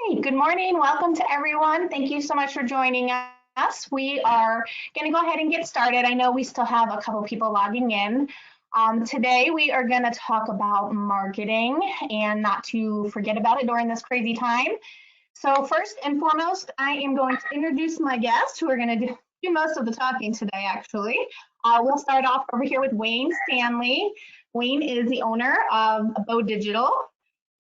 right, good morning. Welcome to everyone. Thank you so much for joining us. We are going to go ahead and get started. I know we still have a couple people logging in. Today we are going to talk about marketing and not to forget about it during this crazy time. So first and foremost, I am going to introduce my guests who are going to do most of the talking today, actually. We'll start off over here with Wayne Stanley. Wayne is the owner of Bowe Digital,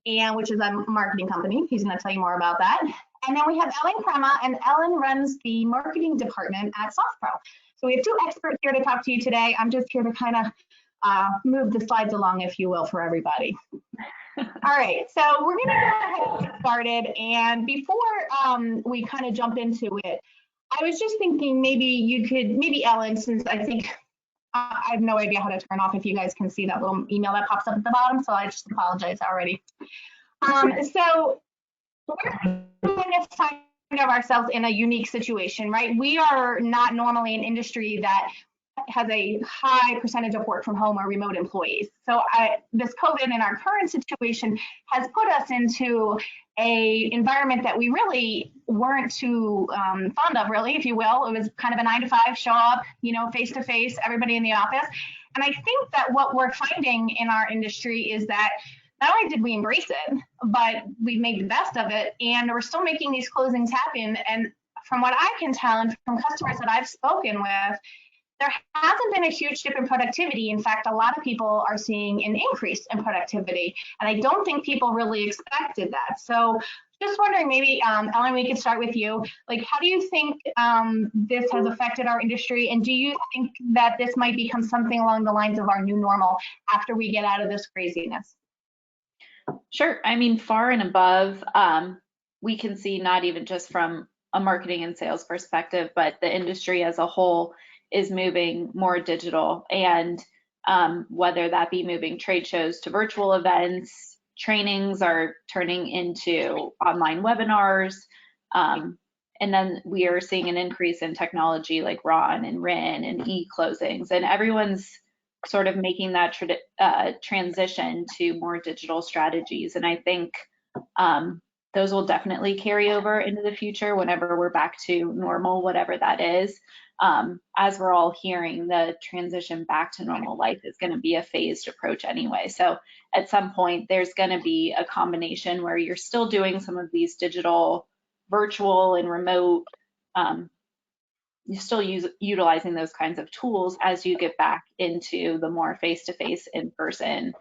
which is a marketing company. He's going to tell you more about that. And then we have Ellen Crema, and Ellen runs the marketing department at SoftPro. So we have two experts here to talk to you today. I'm just here to kind of move the slides along, if you will, for everybody. All right, so we're going to go ahead and get started. And before we kind of jump into it, I was just thinking maybe Ellen, since I think I have no idea how to turn off if you guys can see that little email that pops up at the bottom, so I just apologize already. So we're going to find ourselves in a unique situation, right? We are not normally an industry that has a high percentage of work from home or remote employees. So this COVID and our current situation has put us into a environment that we really weren't too fond of, really, if you will. It was kind of a 9-to-5 show up, face to face, everybody in the office. And I think that what we're finding in our industry is that not only did we embrace it, but we made the best of it, and we're still making these closings happen. And from what I can tell, and from customers that I've spoken with, there hasn't been a huge dip in productivity. In fact, a lot of people are seeing an increase in productivity, and I don't think people really expected that. So just wondering, maybe, Ellen, we could start with you. Like, how do you think this has affected our industry, and do you think that this might become something along the lines of our new normal after we get out of this craziness? Sure. I mean, far and above, we can see not even just from a marketing and sales perspective, but the industry as a whole is moving more digital, and whether that be moving trade shows to virtual events, trainings are turning into online webinars, and then we are seeing an increase in technology like RON and RIN and e-closings, and everyone's sort of making that transition to more digital strategies. And I think those will definitely carry over into the future whenever we're back to normal, whatever that is. As we're all hearing, the transition back to normal life is going to be a phased approach anyway. So at some point, there's going to be a combination where you're still doing some of these digital, virtual, and remote, you're still utilizing those kinds of tools as you get back into the more face-to-face, in-person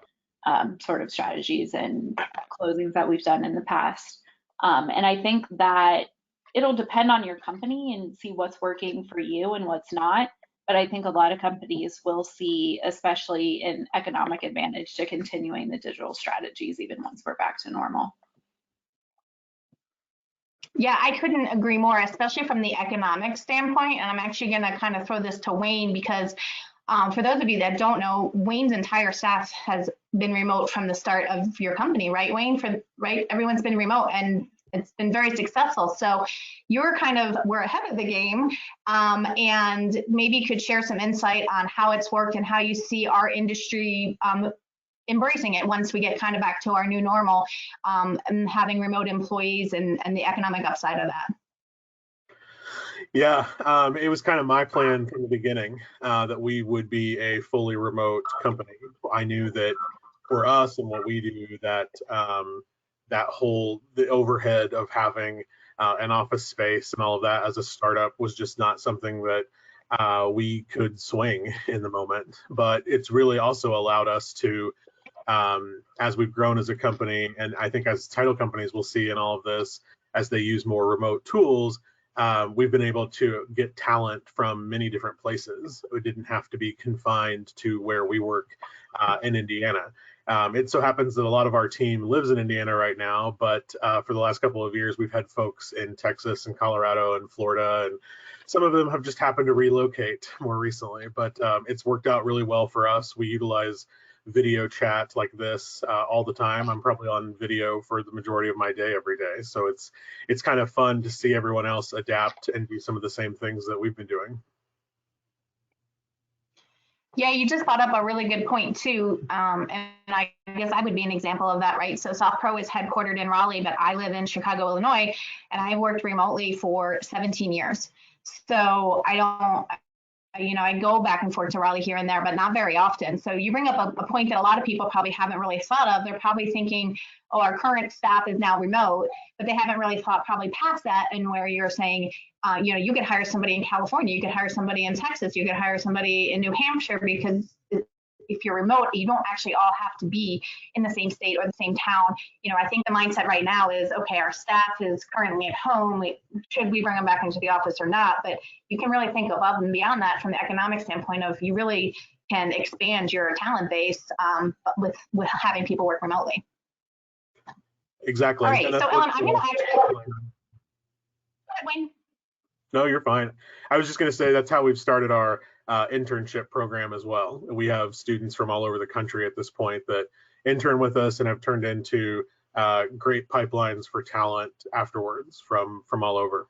sort of strategies and closings that we've done in the past. And I think that it'll depend on your company and see what's working for you and what's not. But I think a lot of companies will see, especially an economic advantage to continuing the digital strategies even once we're back to normal. Yeah, I couldn't agree more, especially from the economic standpoint. And I'm actually going to kind of throw this to Wayne because for those of you that don't know, Wayne's entire staff has been remote from the start of your company, right, Wayne? Right? Everyone's been remote, and it's been very successful. So we're ahead of the game, and maybe you could share some insight on how it's worked and how you see our industry embracing it once we get kind of back to our new normal, and having remote employees and the economic upside of that. Yeah, it was kind of my plan from the beginning that we would be a fully remote company. I knew that for us and what we do, that the overhead of having an office space and all of that as a startup was just not something that we could swing in the moment. But it's really also allowed us to, as we've grown as a company, and I think as title companies will see in all of this, as they use more remote tools, we've been able to get talent from many different places. We didn't have to be confined to where we work in Indiana. It so happens that a lot of our team lives in Indiana right now, but for the last couple of years, we've had folks in Texas and Colorado and Florida, and some of them have just happened to relocate more recently, but it's worked out really well for us. We utilize video chat like this all the time. I'm probably on video for the majority of my day every day. So it's kind of fun to see everyone else adapt and do some of the same things that we've been doing. Yeah, you just brought up a really good point too, and I guess I would be an example of that, right? So SoftPro is headquartered in Raleigh, but I live in Chicago, Illinois, and I've worked remotely for 17 years. So I don't, I go back and forth to Raleigh here and there, but not very often. So you bring up a point that a lot of people probably haven't really thought of. They're probably thinking, oh, our current staff is now remote, but they haven't really thought probably past that, and where you're saying, you could hire somebody in California, you could hire somebody in Texas, you could hire somebody in New Hampshire, because if you're remote, you don't actually all have to be in the same state or the same town. I think the mindset right now is, okay, our staff is currently at home. Should we bring them back into the office or not? But you can really think above and beyond that from the economic standpoint of you really can expand your talent base with having people work remotely. Exactly. All right, so Ellen, I'm going to actually. Wayne. No, you're fine. I was just going to say that's how we've started our internship program as well. We have students from all over the country at this point that intern with us and have turned into great pipelines for talent afterwards from all over.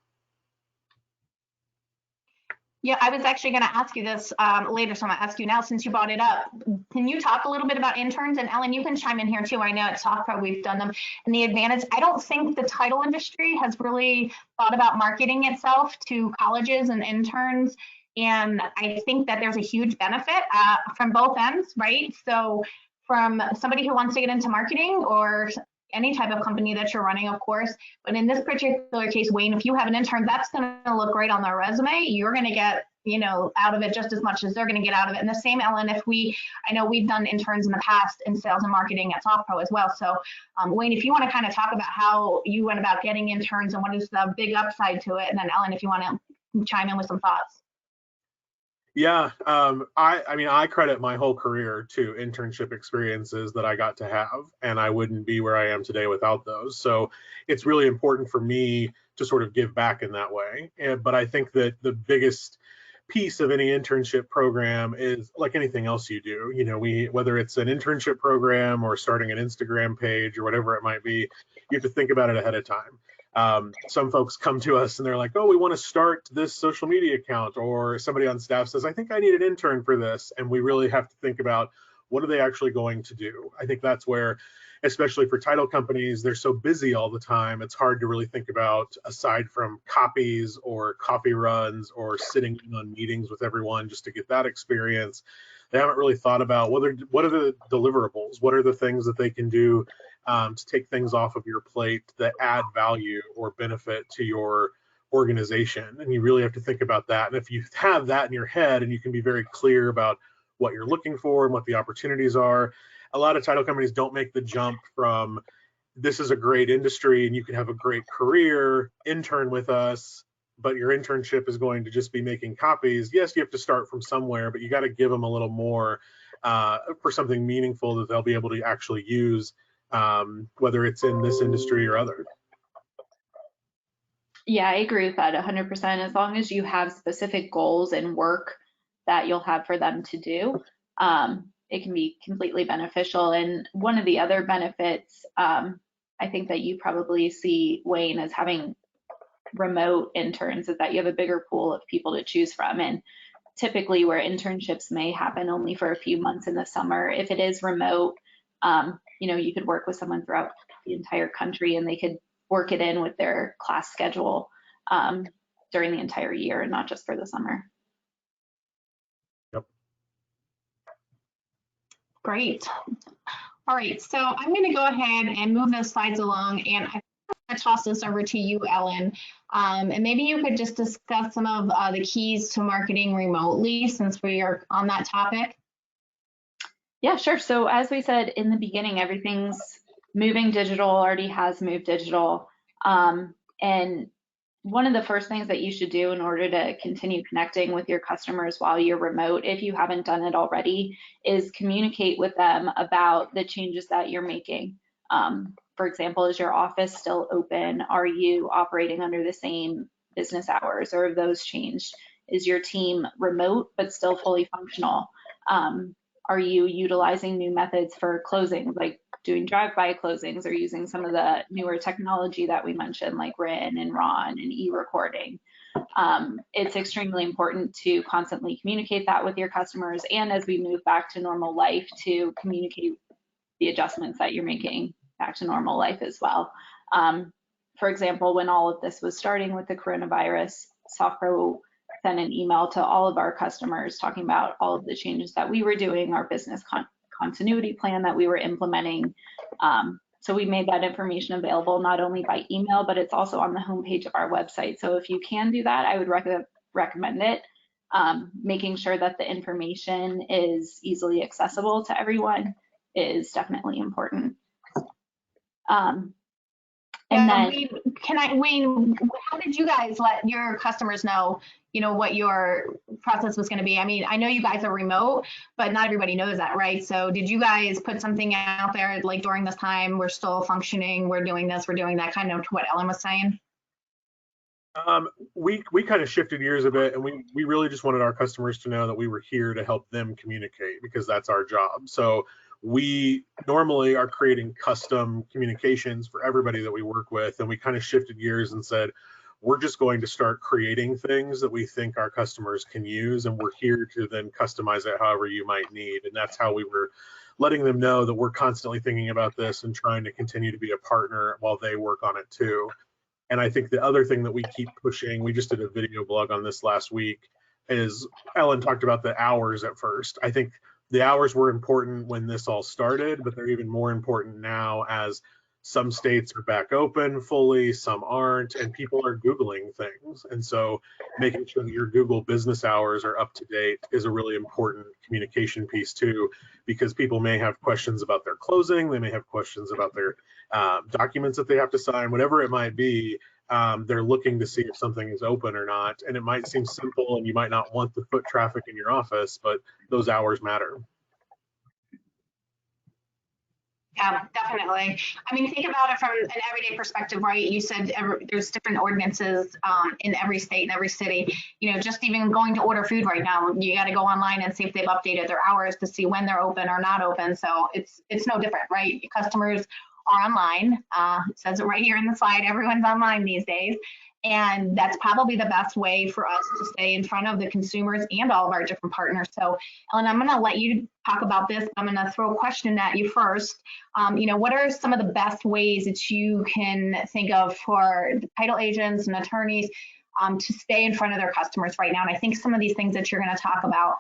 Yeah, I was actually going to ask you this later, so I'm going to ask you now since you brought it up. Can you talk a little bit about interns? And Ellen, you can chime in here too. I know at SoftPro we've done them. And the advantage, I don't think the title industry has really thought about marketing itself to colleges and interns. And I think that there's a huge benefit from both ends, right? So from somebody who wants to get into marketing or any type of company that you're running, of course. But in this particular case, Wayne, if you have an intern, that's going to look great on their resume. You're going to get, out of it just as much as they're going to get out of it. And the same, Ellen, I know we've done interns in the past in sales and marketing at SoftPro as well. So Wayne, if you want to kind of talk about how you went about getting interns and what is the big upside to it. And then Ellen, if you want to chime in with some thoughts. Yeah, I credit my whole career to internship experiences that I got to have, and I wouldn't be where I am today without those. So it's really important for me to sort of give back in that way. But I think that the biggest piece of any internship program is like anything else you do. Whether it's an internship program or starting an Instagram page or whatever it might be, you have to think about it ahead of time. Some folks come to us and they're like, oh, we want to start this social media account, or somebody on staff says, I think I need an intern for this. And we really have to think about what are they actually going to do? I think that's where, especially for title companies, they're so busy all the time. It's hard to really think about, aside from copies or coffee runs or sitting in on meetings with everyone just to get that experience. They haven't really thought about what are the deliverables? What are the things that they can do to take things off of your plate that add value or benefit to your organization? And you really have to think about that. And if you have that in your head and you can be very clear about what you're looking for and what the opportunities are, a lot of title companies don't make the jump from this is a great industry and you can have a great career, intern with us, but your internship is going to just be making copies. Yes, you have to start from somewhere, but you got to give them a little more for something meaningful that they'll be able to actually use, whether it's in this industry or others. Yeah, I agree with that 100%. As long as you have specific goals and work that you'll have for them to do, it can be completely beneficial. And one of the other benefits, I think that you probably see, Wayne, as having remote interns, is that you have a bigger pool of people to choose from. And typically where internships may happen only for a few months in the summer, if it is remote, you could work with someone throughout the entire country and they could work it in with their class schedule during the entire year and not just for the summer. Yep. Great. All right, so I'm going to go ahead and move those slides along, and I'm going to toss this over to you, Ellen. And maybe you could just discuss some of the keys to marketing remotely, since we are on that topic. Yeah, sure. So as we said in the beginning, everything's moving digital, already has moved digital. And one of the first things that you should do in order to continue connecting with your customers while you're remote, if you haven't done it already, is communicate with them about the changes that you're making. For example, is your office still open? Are you operating under the same business hours, or have those changed? Is your team remote but still fully functional? Are you utilizing new methods for closings, like doing drive-by closings, or using some of the newer technology that we mentioned, like RIN and RON and e-recording? It's extremely important to constantly communicate that with your customers, and as we move back to normal life, to communicate the adjustments that you're making back to normal life as well. For example, when all of this was starting with the coronavirus, SoftPro sent an email to all of our customers talking about all of the changes that we were doing, our business continuity plan that we were implementing. So we made that information available not only by email, but it's also on the homepage of our website. So if you can do that, I would recommend it. Making sure that the information is easily accessible to everyone is definitely important. And then, Wayne, how did you guys let your customers know, what your process was going to be? I mean, I know you guys are remote, but not everybody knows that, right? So did you guys put something out there like during this time, we're still functioning, we're doing this, we're doing that, kind of to what Ellen was saying? We kind of shifted gears a bit, and we really just wanted our customers to know that we were here to help them communicate, because that's our job. So we normally are creating custom communications for everybody that we work with, and we kind of shifted gears and said, we're just going to start creating things that we think our customers can use, and we're here to then customize it however you might need. And that's how we were letting them know that we're constantly thinking about this and trying to continue to be a partner while they work on it too. And I think the other thing that we keep pushing, we just did a video blog on this last week, is Ellen talked about the hours at first. I think the hours were important when this all started, but they're even more important now as some states are back open fully, some aren't, and people are Googling things. And so making sure that your Google business hours are up to date is a really important communication piece too, because people may have questions about their closing, they may have questions about their documents that they have to sign, whatever it might be. They're looking to see if something is open or not. And it might seem simple and you might not want the foot traffic in your office, but those hours matter. Yeah, definitely. I mean, think about it from an everyday perspective, right? You said there's different ordinances in every state and every city. Just even going to order food right now, you got to go online and see if they've updated their hours to see when they're open or not open. So it's no different, right? Customers are online. It says it right here in the slide. Everyone's online these days. And that's probably the best way for us to stay in front of the consumers and all of our different partners. So, Ellen, I'm going to let you talk about this. I'm going to throw a question at you first. What are some of the best ways that you can think of for title agents and attorneys to stay in front of their customers right now? And I think some of these things that you're going to talk about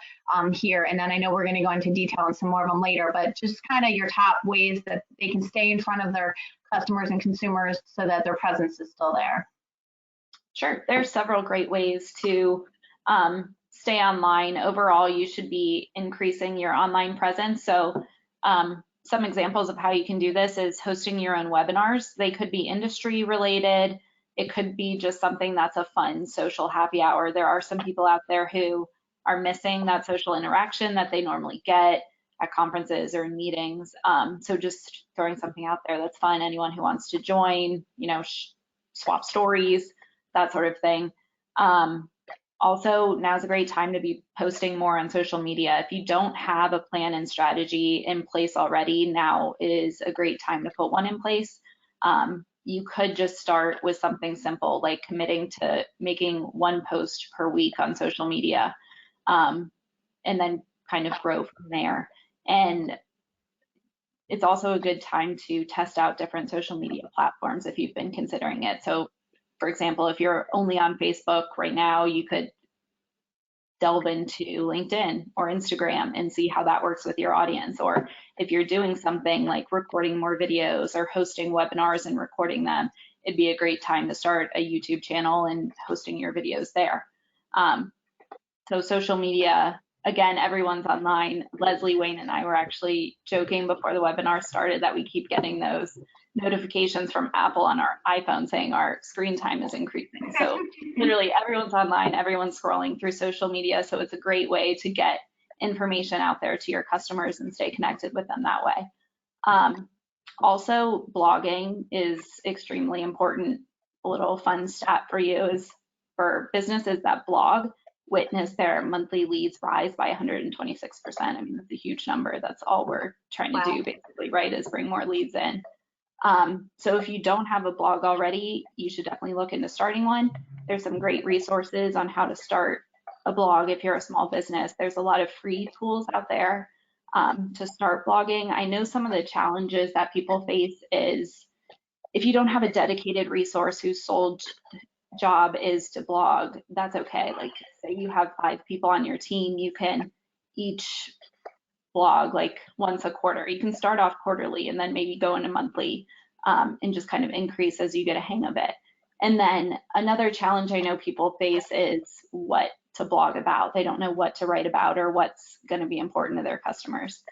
here, and then I know we're going to go into detail on some more of them later, but just kind of your top ways that they can stay in front of their customers and consumers so that their presence is still there. Sure, there's several great ways to stay online. Overall, you should be increasing your online presence. So some examples of how you can do this is hosting your own webinars. They could be industry related. It could be just something that's a fun social happy hour. There are some people out there who are missing that social interaction that they normally get at conferences or in meetings. So just throwing something out there that's fun. Anyone who wants to join, swap stories, that sort of thing. Also, now's a great time to be posting more on social media. If you don't have a plan and strategy in place already, now is a great time to put one in place. You could just start with something simple like committing to making one post per week on social media, and then kind of grow from there. And it's also a good time to test out different social media platforms if you've been considering it. So for example, if you're only on Facebook right now, you could delve into LinkedIn or Instagram and see how that works with your audience. Or if you're doing something like recording more videos or hosting webinars and recording them, it'd be a great time to start a YouTube channel and hosting your videos there. So social media, again, everyone's online. Leslie, Wayne, and I were actually joking before the webinar started that we keep getting those notifications from Apple on our iPhone saying our screen time is increasing. So literally everyone's online, everyone's scrolling through social media. So it's a great way to get information out there to your customers and stay connected with them that way. Also, blogging is extremely important. A little fun stat for you is for businesses that blog, witness their monthly leads rise by 126%. I mean, that's a huge number. That's all we're trying to do basically, right, is bring more leads in. So if you don't have a blog already, you should definitely look into starting one. There's some great resources on how to start a blog if you're a small business. There's a lot of free tools out there. to start blogging. I know some of the challenges that people face is if you don't have a dedicated resource whose sole job is to blog, that's okay. Like say you have 5 people on your team, you can each blog like once a quarter. You can start off quarterly and then maybe go into monthly and just kind of increase as you get a hang of it. And then another challenge I know people face is what to blog about. They don't know what to write about or what's going to be important to their customers.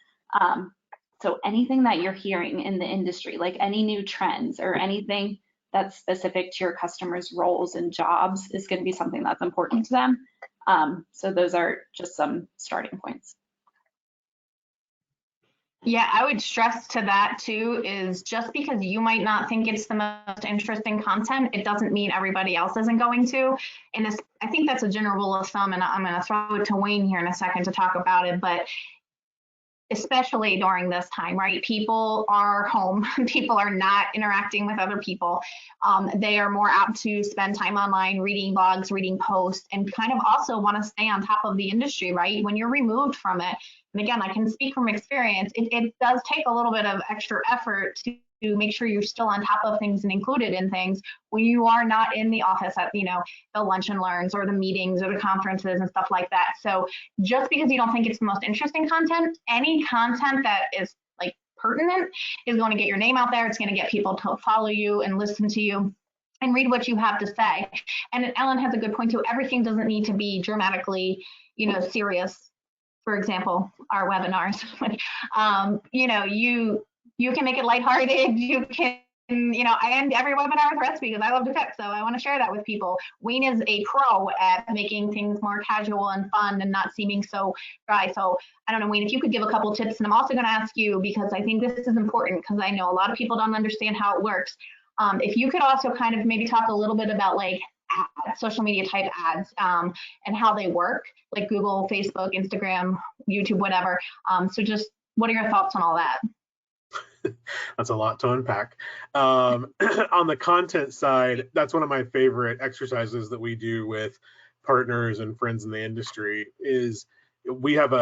So anything that you're hearing in the industry, like any new trends or anything that's specific to your customers' roles and jobs is going to be something that's important to them. So those are just some starting points. Yeah, I would stress to that too, is just because you might not think it's the most interesting content, it doesn't mean everybody else isn't going to. And I think that's a general rule of thumb, and I'm going to throw it to Wayne here in a second to talk about it, but especially during this time, right? People are home, people are not interacting with other people. They are more apt to spend time online, reading blogs, reading posts, and kind of also want to stay on top of the industry, right? When you're removed from it, and again, I can speak from experience, it does take a little bit of extra effort to make sure you're still on top of things and included in things when you are not in the office at, the lunch and learns or the meetings or the conferences and stuff like that. So just because you don't think it's the most interesting content, any content that is like pertinent is going to get your name out there. It's going to get people to follow you and listen to you and read what you have to say. And Ellen has a good point too. Everything doesn't need to be dramatically, serious. For example, our webinars, you can make it lighthearted. You can, I end every webinar with recipe because I love to cook. So I want to share that with people. Wayne is a pro at making things more casual and fun and not seeming so dry. So I don't know, Wayne, if you could give a couple tips, and I'm also going to ask you because I think this is important because I know a lot of people don't understand how it works. If you could also kind of maybe talk a little bit about like social media type ads and how they work, like Google, Facebook, Instagram, YouTube, whatever. So just what are your thoughts on all that? That's a lot to unpack. On the content side, that's one of my favorite exercises that we do with partners and friends in the industry is we have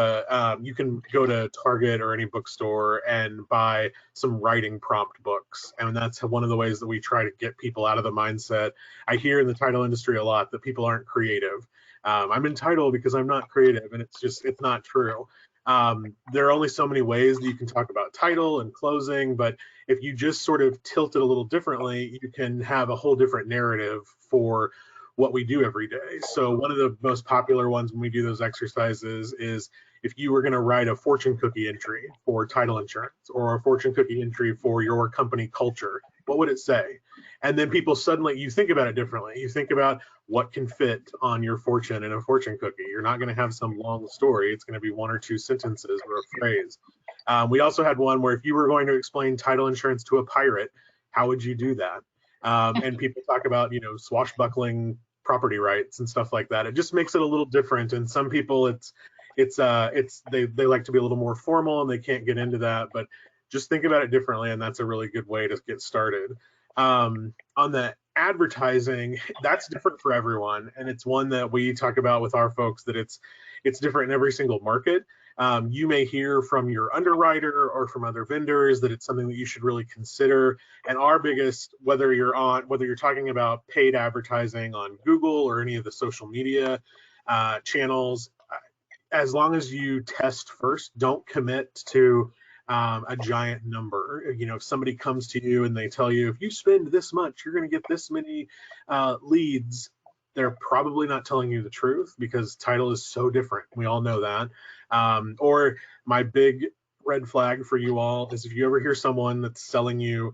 you can go to Target or any bookstore and buy some writing prompt books. And that's one of the ways that we try to get people out of the mindset. I hear in the title industry a lot that people aren't creative. I'm entitled because I'm not creative, and it's not true. There are only so many ways that you can talk about title and closing, but if you just sort of tilt it a little differently, you can have a whole different narrative for what we do every day. So one of the most popular ones when we do those exercises is if you were going to write a fortune cookie entry for title insurance or a fortune cookie entry for your company culture, what would it say? And then people suddenly, you think about it differently. You think about what can fit on your fortune in a fortune cookie. You're not going to have some long story. It's going to be 1 or 2 sentences or a phrase. We also had one where if you were going to explain title insurance to a pirate, how would you do that? And people talk about, swashbuckling property rights and stuff like that. It just makes it a little different. And some people, they like to be a little more formal and they can't get into that. But just think about it differently, and that's a really good way to get started. On the advertising, that's different for everyone, and it's one that we talk about with our folks that it's different in every single market. You may hear from your underwriter or from other vendors that it's something that you should really consider. And our biggest, whether you're talking about paid advertising on Google or any of the social media channels, as long as you test first, don't commit to a giant number. If somebody comes to you and they tell you, if you spend this much, you're going to get this many leads, they're probably not telling you the truth because title is so different. We all know that. Or my big red flag for you all is if you ever hear someone that's selling you,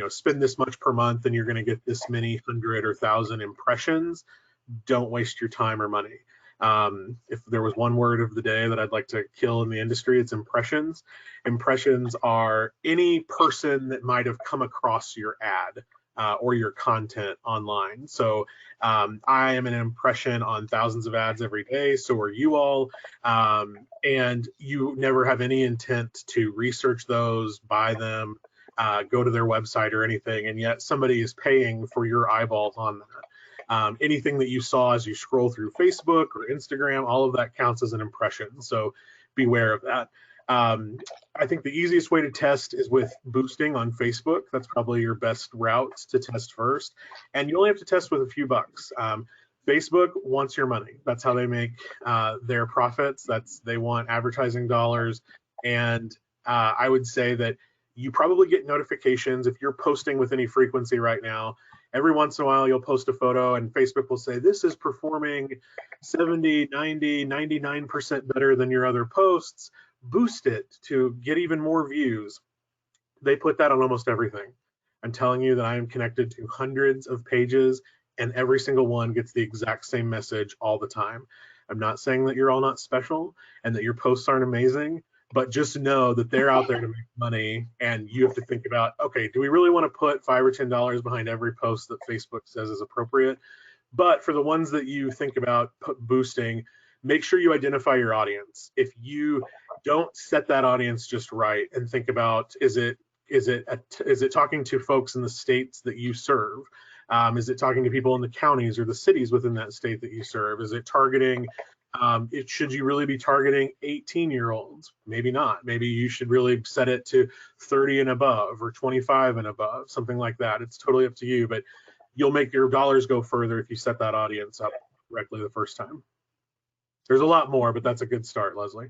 spend this much per month and you're going to get this many 100 or 1,000 impressions, don't waste your time or money. If there was one word of the day that I'd like to kill in the industry, it's impressions. Impressions are any person that might have come across your ad or your content online. So I am an impression on thousands of ads every day. So are you all. And you never have any intent to research those, buy them, go to their website or anything. And yet somebody is paying for your eyeballs on that. Anything that you saw as you scroll through Facebook or Instagram, all of that counts as an impression. So beware of that. I think the easiest way to test is with boosting on Facebook. That's probably your best route to test first. And you only have to test with a few bucks. Facebook wants your money. That's how they make their profits. They want advertising dollars. And I would say that you probably get notifications if you're posting with any frequency right now. Every once in a while, you'll post a photo and Facebook will say, this is performing 70, 90, 99% better than your other posts. Boost it to get even more views. They put that on almost everything. I'm telling you that I am connected to hundreds of pages and every single one gets the exact same message all the time. I'm not saying that you're all not special and that your posts aren't amazing, but just know that they're out there to make money, and you have to think about, okay, do we really want to put $5 or $10 behind every post that Facebook says is appropriate? But for the ones that you think about boosting, make sure you identify your audience. If you don't set that audience just right and think about, is it talking to folks in the states that you serve? Is it talking to people in the counties or the cities within that state that you serve? Is it targeting, should you really be targeting 18-year-olds? Maybe not. Maybe you should really set it to 30 and above or 25 and above, something like that. It's totally up to you, but you'll make your dollars go further if you set that audience up correctly the first time. There's a lot more, but that's a good start, Leslie.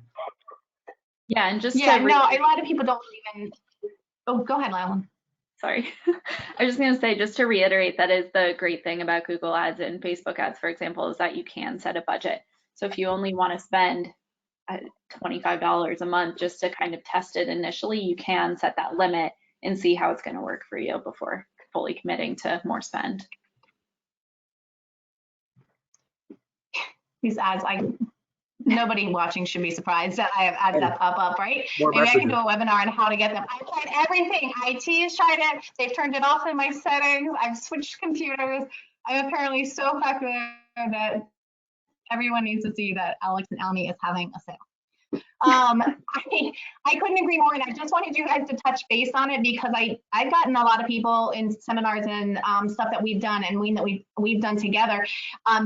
Yeah, and just a lot of people don't even. Oh, go ahead, Lylan. Sorry. I was just going to say, just to reiterate, that is the great thing about Google Ads and Facebook Ads, for example, is that you can set a budget. So if you only want to spend $25 a month just to kind of test it initially, you can set that limit and see how it's going to work for you before fully committing to more spend. These ads, nobody watching should be surprised that I have ads that pop up, right? More Maybe messages. I can do a webinar on how to get them. I've tried everything. IT has tried it. They've turned it off in my settings. I've switched computers. I'm apparently so popular that everyone needs to see that Alex and Almy is having a sale. I couldn't agree more, and I just wanted you guys to touch base on it because I've gotten a lot of people in seminars and stuff that we've done and we've done together.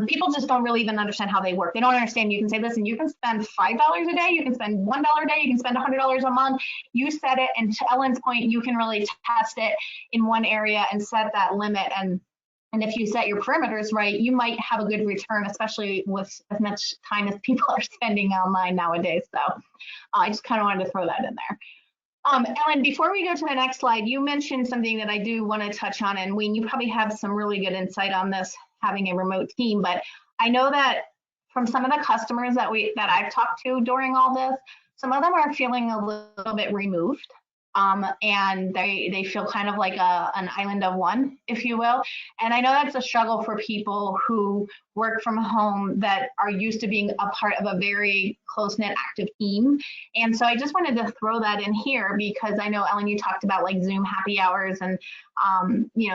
People just don't really even understand how they work. They don't understand. You can say, listen, you can spend $5 a day, you can spend $1 a day, you can spend $100 a month. You set it, and to Ellen's point, you can really test it in one area and set that limit. And if you set your perimeters right, you might have a good return, especially with as much time as people are spending online nowadays. So I just kind of wanted to throw that in there. Ellen, before we go to the next slide, you mentioned something that I do want to touch on, and Wayne, you probably have some really good insight on this, having a remote team. But I know that from some of the customers that I've talked to during all this, some of them are feeling a little bit removed. And they feel kind of like an island of one, if you will. And I know that's a struggle for people who work from home that are used to being a part of a very close-knit active team. And so I just wanted to throw that in here because I know, Ellen, you talked about like Zoom happy hours and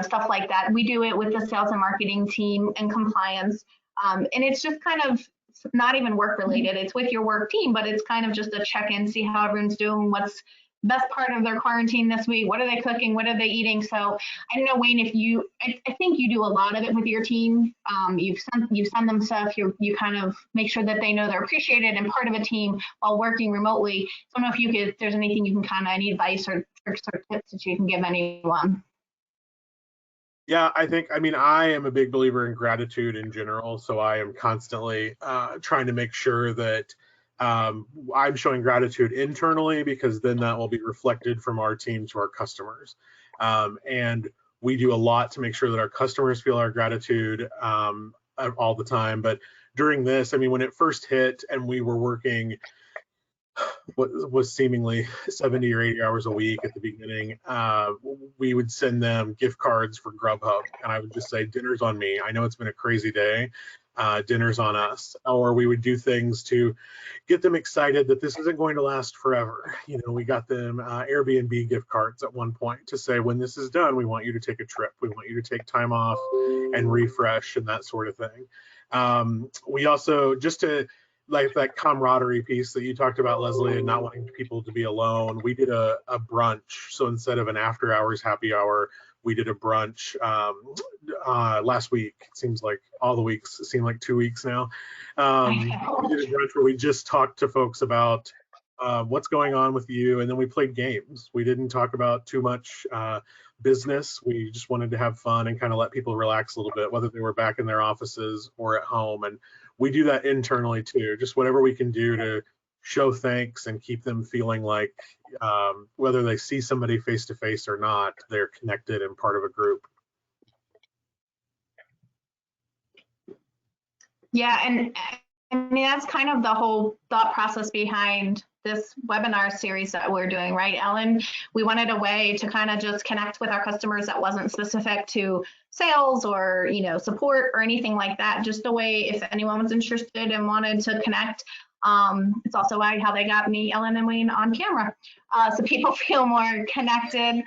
stuff like that. We do it with the sales and marketing team and compliance. And it's just kind of not even work related. It's with your work team, but it's kind of just a check-in, see how everyone's doing, what's best part of their quarantine this week, what are they cooking, what are they eating. So I don't know, Wayne, if I think you do a lot of it with your team. You send them stuff, you kind of make sure that they know they're appreciated and part of a team while working remotely. So I don't know if there's anything you can any advice or tricks or tips that you can give anyone. Yeah, I am a big believer in gratitude in general. So I am constantly trying to make sure that I'm showing gratitude internally, because then that will be reflected from our team to our customers. And we do a lot to make sure that our customers feel our gratitude all the time. But during this, when it first hit and we were working what was seemingly 70 or 80 hours a week at the beginning, we would send them gift cards for Grubhub. And I would just say, dinner's on me. I know it's been a crazy day. Dinner's on us. Or we would do things to get them excited that this isn't going to last forever. We got them Airbnb gift cards at one point to say, when this is done, we want you to take a trip. We want you to take time off and refresh and that sort of thing. We also, just to like that camaraderie piece that you talked about, Leslie, and not wanting people to be alone, we did a brunch. So instead of an after hours happy hour, we did a brunch last week. It seems like all the weeks seem like 2 weeks now. We did a brunch where we just talked to folks about what's going on with you? And then we played games. We didn't talk about too much business. We just wanted to have fun and kind of let people relax a little bit, whether they were back in their offices or at home. And we do that internally too, just whatever we can do to show thanks and keep them feeling like whether they see somebody face to face or not, they're connected and part of a group. Yeah, and I mean, that's kind of the whole thought process behind this webinar series that we're doing, right, Ellen? We wanted a way to kind of just connect with our customers that wasn't specific to sales or, you know, support or anything like that. Just a way if anyone was interested and wanted to connect. It's also why how they got me, Ellen and Wayne on camera, so people feel more connected.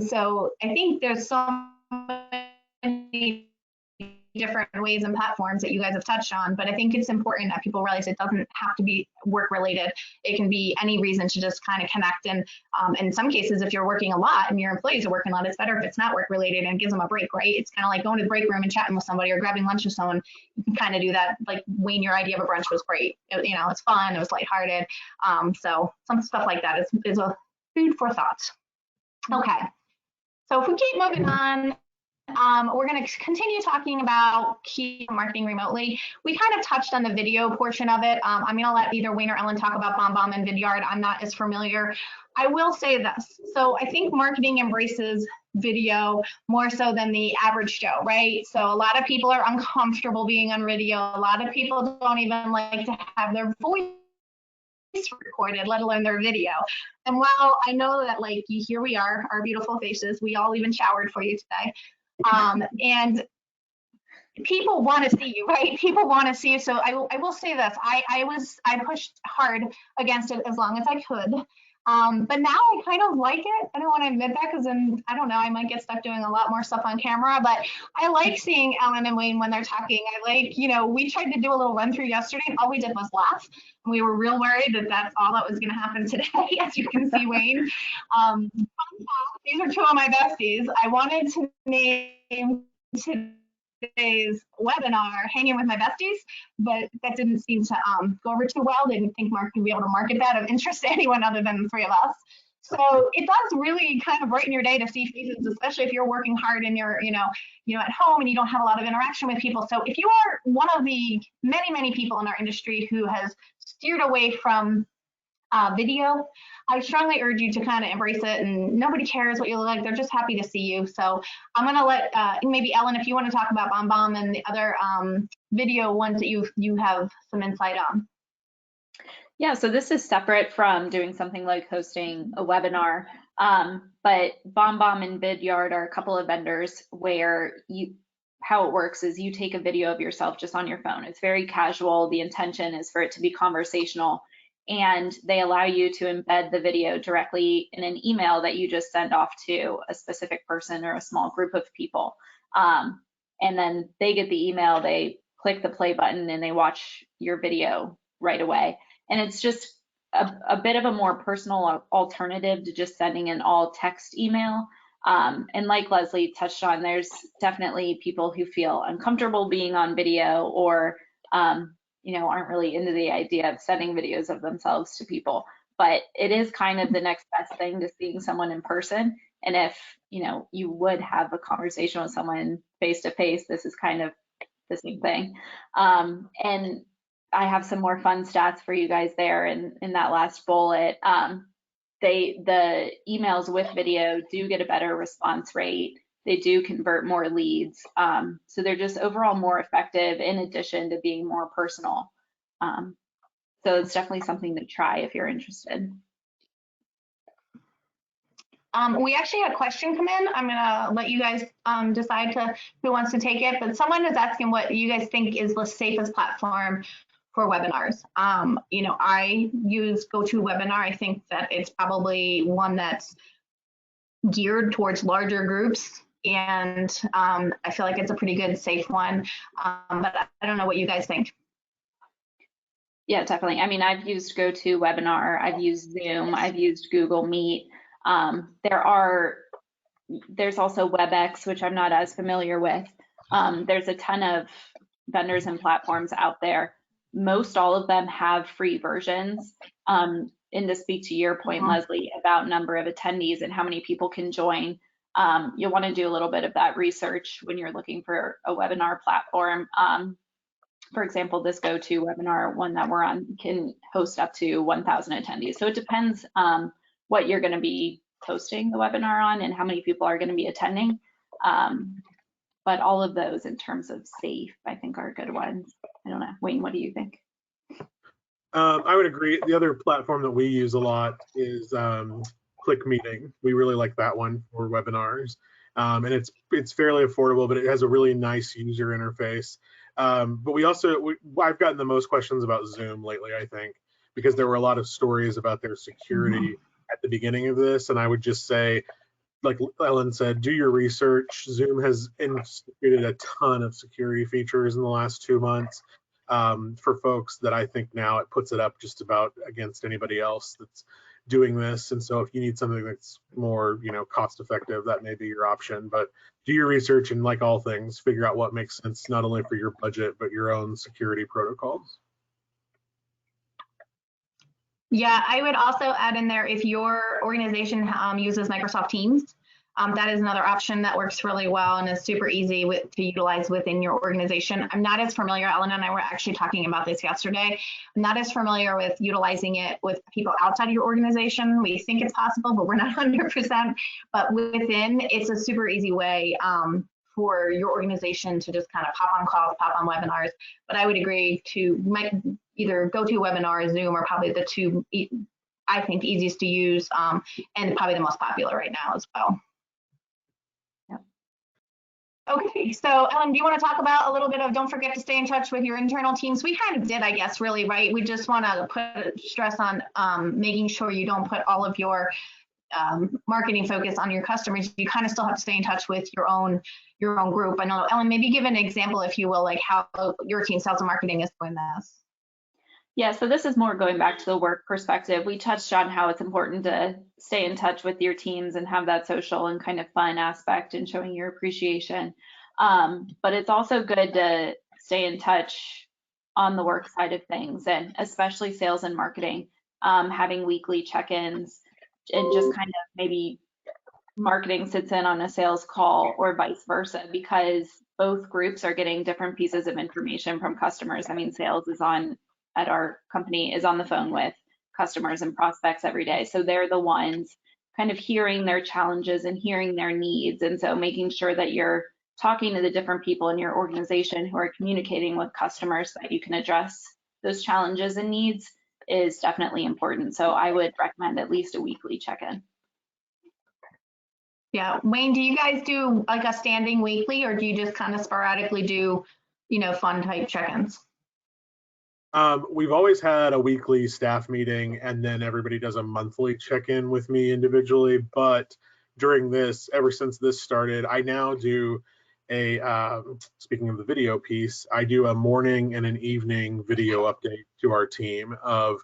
So I think there's so many different ways and platforms that you guys have touched on, but I think it's important that people realize it doesn't have to be work related. It can be any reason to just kind of connect. And in some cases, if you're working a lot and your employees are working a lot, it's better if it's not work related and gives them a break, right? It's kind of like going to the break room and chatting with somebody or grabbing lunch with someone. You can kind of do that. Like, Wayne, your idea of a brunch was great. You know, it's fun, it was lighthearted. So some stuff like that is a food for thought. Okay, so if we keep moving on, we're going to continue talking about key marketing remotely. We kind of touched on the video portion of it. I'm going to let either Wayne or Ellen talk about BombBomb and Vidyard. I'm not as familiar. I will say this. So I think marketing embraces video more so than the average Joe, right? So a lot of people are uncomfortable being on video. A lot of people don't even like to have their voice recorded, let alone their video. And while I know that, like, here we are, our beautiful faces, we all even showered for you today. And people want to see you, right? People want to see you. So I will say this, I pushed hard against it as long as I could. But now I kind of like it. I don't want to admit that because then, I don't know, I might get stuck doing a lot more stuff on camera, but I like seeing Ellen and Wayne when they're talking. I like, you know, we tried to do a little run through yesterday and all we did was laugh. We were real worried that that's all that was going to happen today, as you can see, Wayne. These are two of my besties. I wanted to name today's webinar Hanging with My Besties, but that didn't seem to go over too well. Didn't think Mark would be able to market that of interest to anyone other than the three of us. So it does really kind of brighten your day to see faces, especially if you're working hard and you're, you know, at home and you don't have a lot of interaction with people. So if you are one of the many people in our industry who has steered away from video, I strongly urge you to kind of embrace it, and nobody cares what you look like. They're just happy to see you. So I'm going to let maybe Ellen, if you want to talk about BombBomb and the other video ones that you have some insight on. Yeah, so this is separate from doing something like hosting a webinar, but BombBomb and Vidyard are a couple of vendors where how it works is you take a video of yourself just on your phone. It's very casual. The intention is for it to be conversational, and they allow you to embed the video directly in an email that you just send off to a specific person or a small group of people. And then they get the email, they click the play button, and they watch your video right away. And it's just a bit of a more personal alternative to just sending an all text email. And like Leslie touched on, there's definitely people who feel uncomfortable being on video or you know, aren't really into the idea of sending videos of themselves to people. But it is kind of the next best thing to seeing someone in person. And if, you know, you would have a conversation with someone face to face, this is kind of the same thing. And I have some more fun stats for you guys there in that last bullet. The emails with video do get a better response rate. They do convert more leads. So they're just overall more effective in addition to being more personal. So it's definitely something to try if you're interested. We actually had a question come in. I'm gonna let you guys decide who wants to take it, but someone is asking what you guys think is the safest platform for webinars. You know, I use GoToWebinar. I think that it's probably one that's geared towards larger groups, and I feel like it's a pretty good, safe one. But I don't know what you guys think. Yeah, definitely. I mean, I've used GoToWebinar, I've used Zoom, I've used Google Meet. There's also WebEx, which I'm not as familiar with. There's a ton of vendors and platforms out there. Most all of them have free versions. and to speak to your point, Leslie, about number of attendees and how many people can join, you'll want to do a little bit of that research when you're looking for a webinar platform. For example, this GoToWebinar one that we're on can host up to 1,000 attendees. So it depends what you're going to be hosting the webinar on and how many people are going to be attending. But all of those in terms of safe, I think are good ones. I don't know, Wayne, what do you think? I would agree. The other platform that we use a lot is Click Meeting. We really like that one for webinars. And it's fairly affordable, but it has a really nice user interface. But I've gotten the most questions about Zoom lately, I think, because there were a lot of stories about their security at the beginning of this. And I would just say, like Ellen said, do your research. Zoom has instituted a ton of security features in the last 2 months for folks that I think now it puts it up just about against anybody else that's doing this. And so if you need something that's more, cost effective, that may be your option. But do your research and, like all things, figure out what makes sense not only for your budget but your own security protocols. Yeah, I would also add in there, if your organization uses Microsoft Teams, that is another option that works really well and is super easy to utilize within your organization. I'm not as familiar, Ellen and I were actually talking about this yesterday. I'm not as familiar with utilizing it with people outside of your organization. We think it's possible, but we're not 100%. But within, it's a super easy way for your organization to just kind of pop on calls, pop on webinars. But I would agree to either GoToWebinar or Zoom are probably the two, I think, easiest to use and probably the most popular right now as well. Okay, so Ellen, do you want to talk about a little bit of don't forget to stay in touch with your internal teams? We kind of did, I guess, really, right? We just want to put stress on making sure you don't put all of your marketing focus on your customers. You kind of still have to stay in touch with your own group. I know, Ellen, maybe give an example, if you will, like how your team sales and marketing is doing this. Yeah, so this is more going back to the work perspective. We touched on how it's important to stay in touch with your teams and have that social and kind of fun aspect and showing your appreciation. But it's also good to stay in touch on the work side of things, and especially sales and marketing, having weekly check-ins and just kind of maybe marketing sits in on a sales call or vice versa, because both groups are getting different pieces of information from customers. I mean, sales at our company is on the phone with customers and prospects every day. So they're the ones kind of hearing their challenges and hearing their needs. And so making sure that you're talking to the different people in your organization who are communicating with customers so that you can address those challenges and needs is definitely important. So I would recommend at least a weekly check-in. Yeah, Wayne, do you guys do like a standing weekly, or do you just kind of sporadically do, fun type check-ins? We've always had a weekly staff meeting, and then everybody does a monthly check-in with me individually. But during this, ever since this started, I now do speaking of the video piece, I do a morning and an evening video update to our team of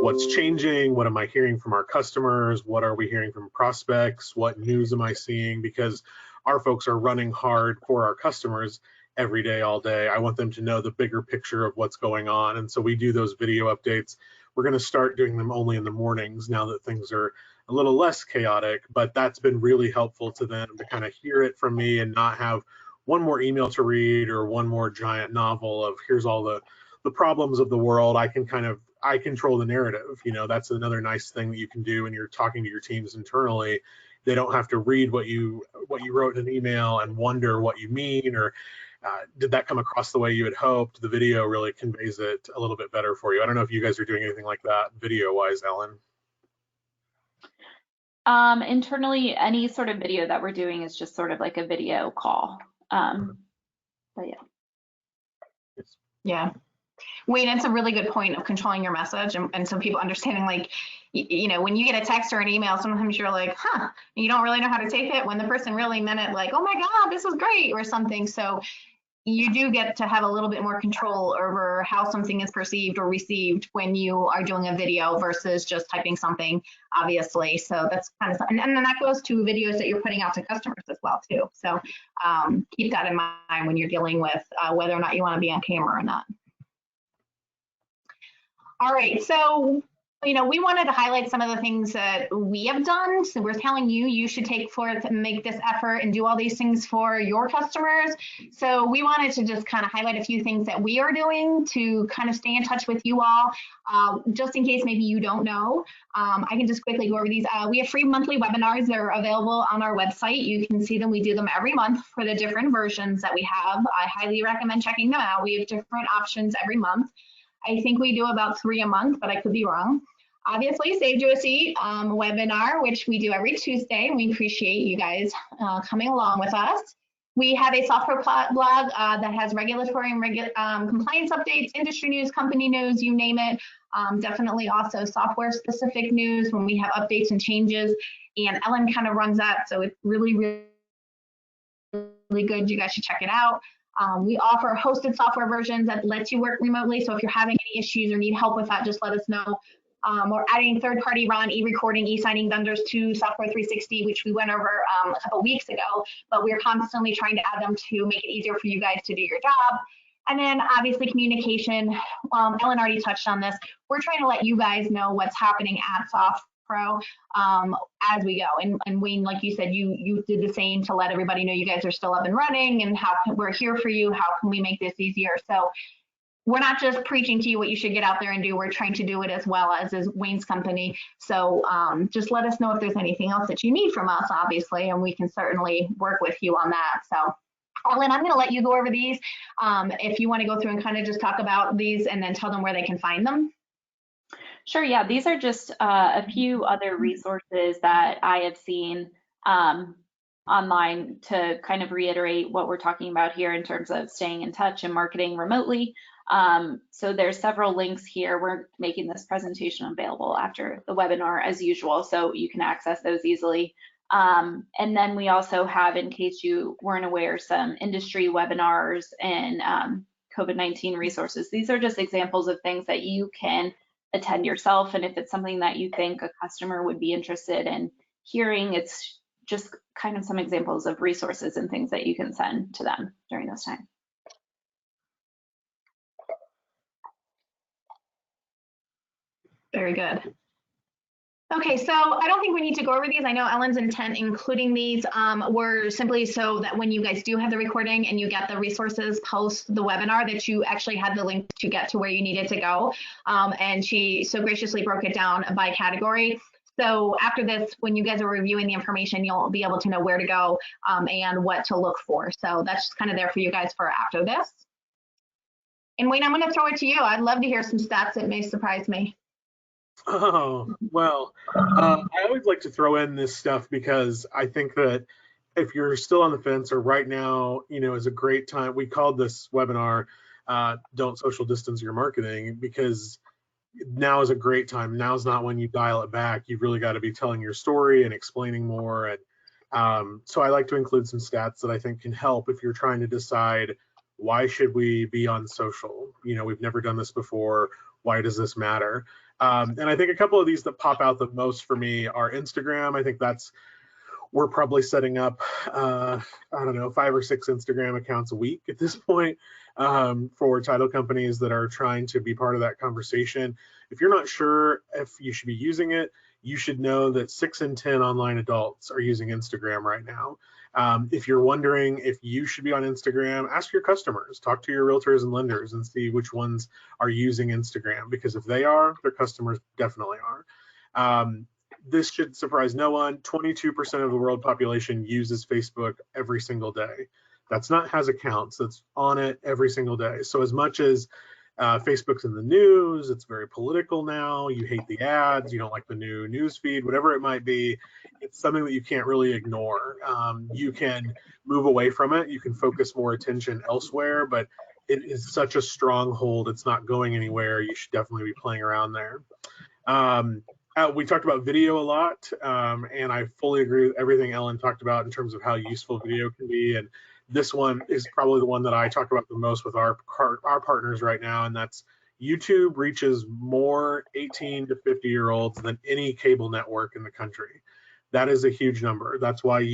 what's changing, what am I hearing from our customers, what are we hearing from prospects, what news am I seeing, because our folks are running hard for our customers every day, all day. I want them to know the bigger picture of what's going on. And so we do those video updates. We're going to start doing them only in the mornings now that things are a little less chaotic, but that's been really helpful to them to kind of hear it from me and not have one more email to read or one more giant novel of here's all the problems of the world. I control the narrative. That's another nice thing that you can do when you're talking to your teams internally. They don't have to read what you wrote in an email and wonder what you mean, or did that come across the way you had hoped? The video really conveys it a little bit better for you. I don't know if you guys are doing anything like that video-wise, Ellen. Internally, any sort of video that we're doing is just sort of like a video call. But yeah. Yeah. Wayne, that's a really good point of controlling your message and some people understanding, like, when you get a text or an email, sometimes you're like, you don't really know how to take it, when the person really meant it like, oh my God, this is great or something. So you do get to have a little bit more control over how something is perceived or received when you are doing a video versus just typing something, obviously. So that's kind of, and then that goes to videos that you're putting out to customers as well too. So keep that in mind when you're dealing with whether or not you want to be on camera or not. All right, so you know, we wanted to highlight some of the things that we have done. So we're telling you, you should take forth and make this effort and do all these things for your customers. So we wanted to just kind of highlight a few things that we are doing to kind of stay in touch with you all, just in case maybe you don't know. I can just quickly go over these. We have free monthly webinars that are available on our website. You can see them. We do them every month for the different versions that we have. I highly recommend checking them out. We have different options every month. I think we do about 3 a month, but I could be wrong. Obviously, Saved You a Seat webinar, which we do every Tuesday. We appreciate you guys coming along with us. We have a SoftPro blog that has regulatory and compliance updates, industry news, company news, you name it. Definitely also software specific news when we have updates and changes. And Ellen kind of runs that, so it's really, really good. You guys should check it out. We offer hosted software versions that lets you work remotely. So if you're having any issues or need help with that, just let us know. We're adding third-party RON, e-recording, e-signing vendors to SoftPro 360, which we went over a couple weeks ago, but we're constantly trying to add them to make it easier for you guys to do your job. And then obviously communication, Ellen already touched on this. We're trying to let you guys know what's happening at SoftPro as we go. And Wayne, like you said, you did the same to let everybody know you guys are still up and running and how we're here for you. How can we make this easier? So we're not just preaching to you what you should get out there and do. We're trying to do it as well as is Wayne's company. So just let us know if there's anything else that you need from us, obviously, and we can certainly work with you on that. So Ellen, I'm going to let you go over these if you want to go through and kind of just talk about these and then tell them where they can find them. Sure, yeah, these are just a few other resources that I have seen online to kind of reiterate what we're talking about here in terms of staying in touch and marketing remotely. So there's several links here. We're making this presentation available after the webinar as usual, so you can access those easily. And then we also have, in case you weren't aware, some industry webinars and COVID-19 resources. These are just examples of things that you can attend yourself, and if it's something that you think a customer would be interested in hearing, it's just kind of some examples of resources and things that you can send to them during this time. Very good. Okay, so I don't think we need to go over these. I know Ellen's intent including these were simply so that when you guys do have the recording and you get the resources post the webinar, that you actually had the link to get to where you needed to go. And she so graciously broke it down by category. So after this, when you guys are reviewing the information, you'll be able to know where to go and what to look for. So that's just kind of there for you guys for after this. And Wayne, I'm going to throw it to you. I'd love to hear some stats that may surprise me. Oh, well, I always like to throw in this stuff because I think that if you're still on the fence or right now, you know, is a great time. We called this webinar, Don't Social Distance Your Marketing, because now is a great time. Now's not when you dial it back. You've really got to be telling your story and explaining more. And so I like to include some stats that I think can help if you're trying to decide, why should we be on social? You know, we've never done this before. Why does this matter? And I think a couple of these that pop out the most for me are Instagram. I think we're probably setting up, I don't know, 5 or 6 Instagram accounts a week at this point for title companies that are trying to be part of that conversation. If you're not sure if you should be using it, you should know that 6 in 10 online adults are using Instagram right now. If you're wondering if you should be on Instagram, ask your customers, talk to your realtors and lenders and see which ones are using Instagram, because if they are, their customers definitely are. This should surprise no one. 22% of the world population uses Facebook every single day. That's not has accounts, that's on it every single day. So as much as Facebook's in the news, it's very political now, you hate the ads, you don't like the new news feed, whatever it might be, it's something that you can't really ignore. You can move away from it, you can focus more attention elsewhere, but it is such a stronghold, it's not going anywhere. You should definitely be playing around there. We talked about video a lot, and I fully agree with everything Ellen talked about in terms of how useful video can be. And this one is probably the one that I talk about the most with our partners right now, and that's YouTube reaches more 18 to 50-year-olds than any cable network in the country. That is a huge number. That's why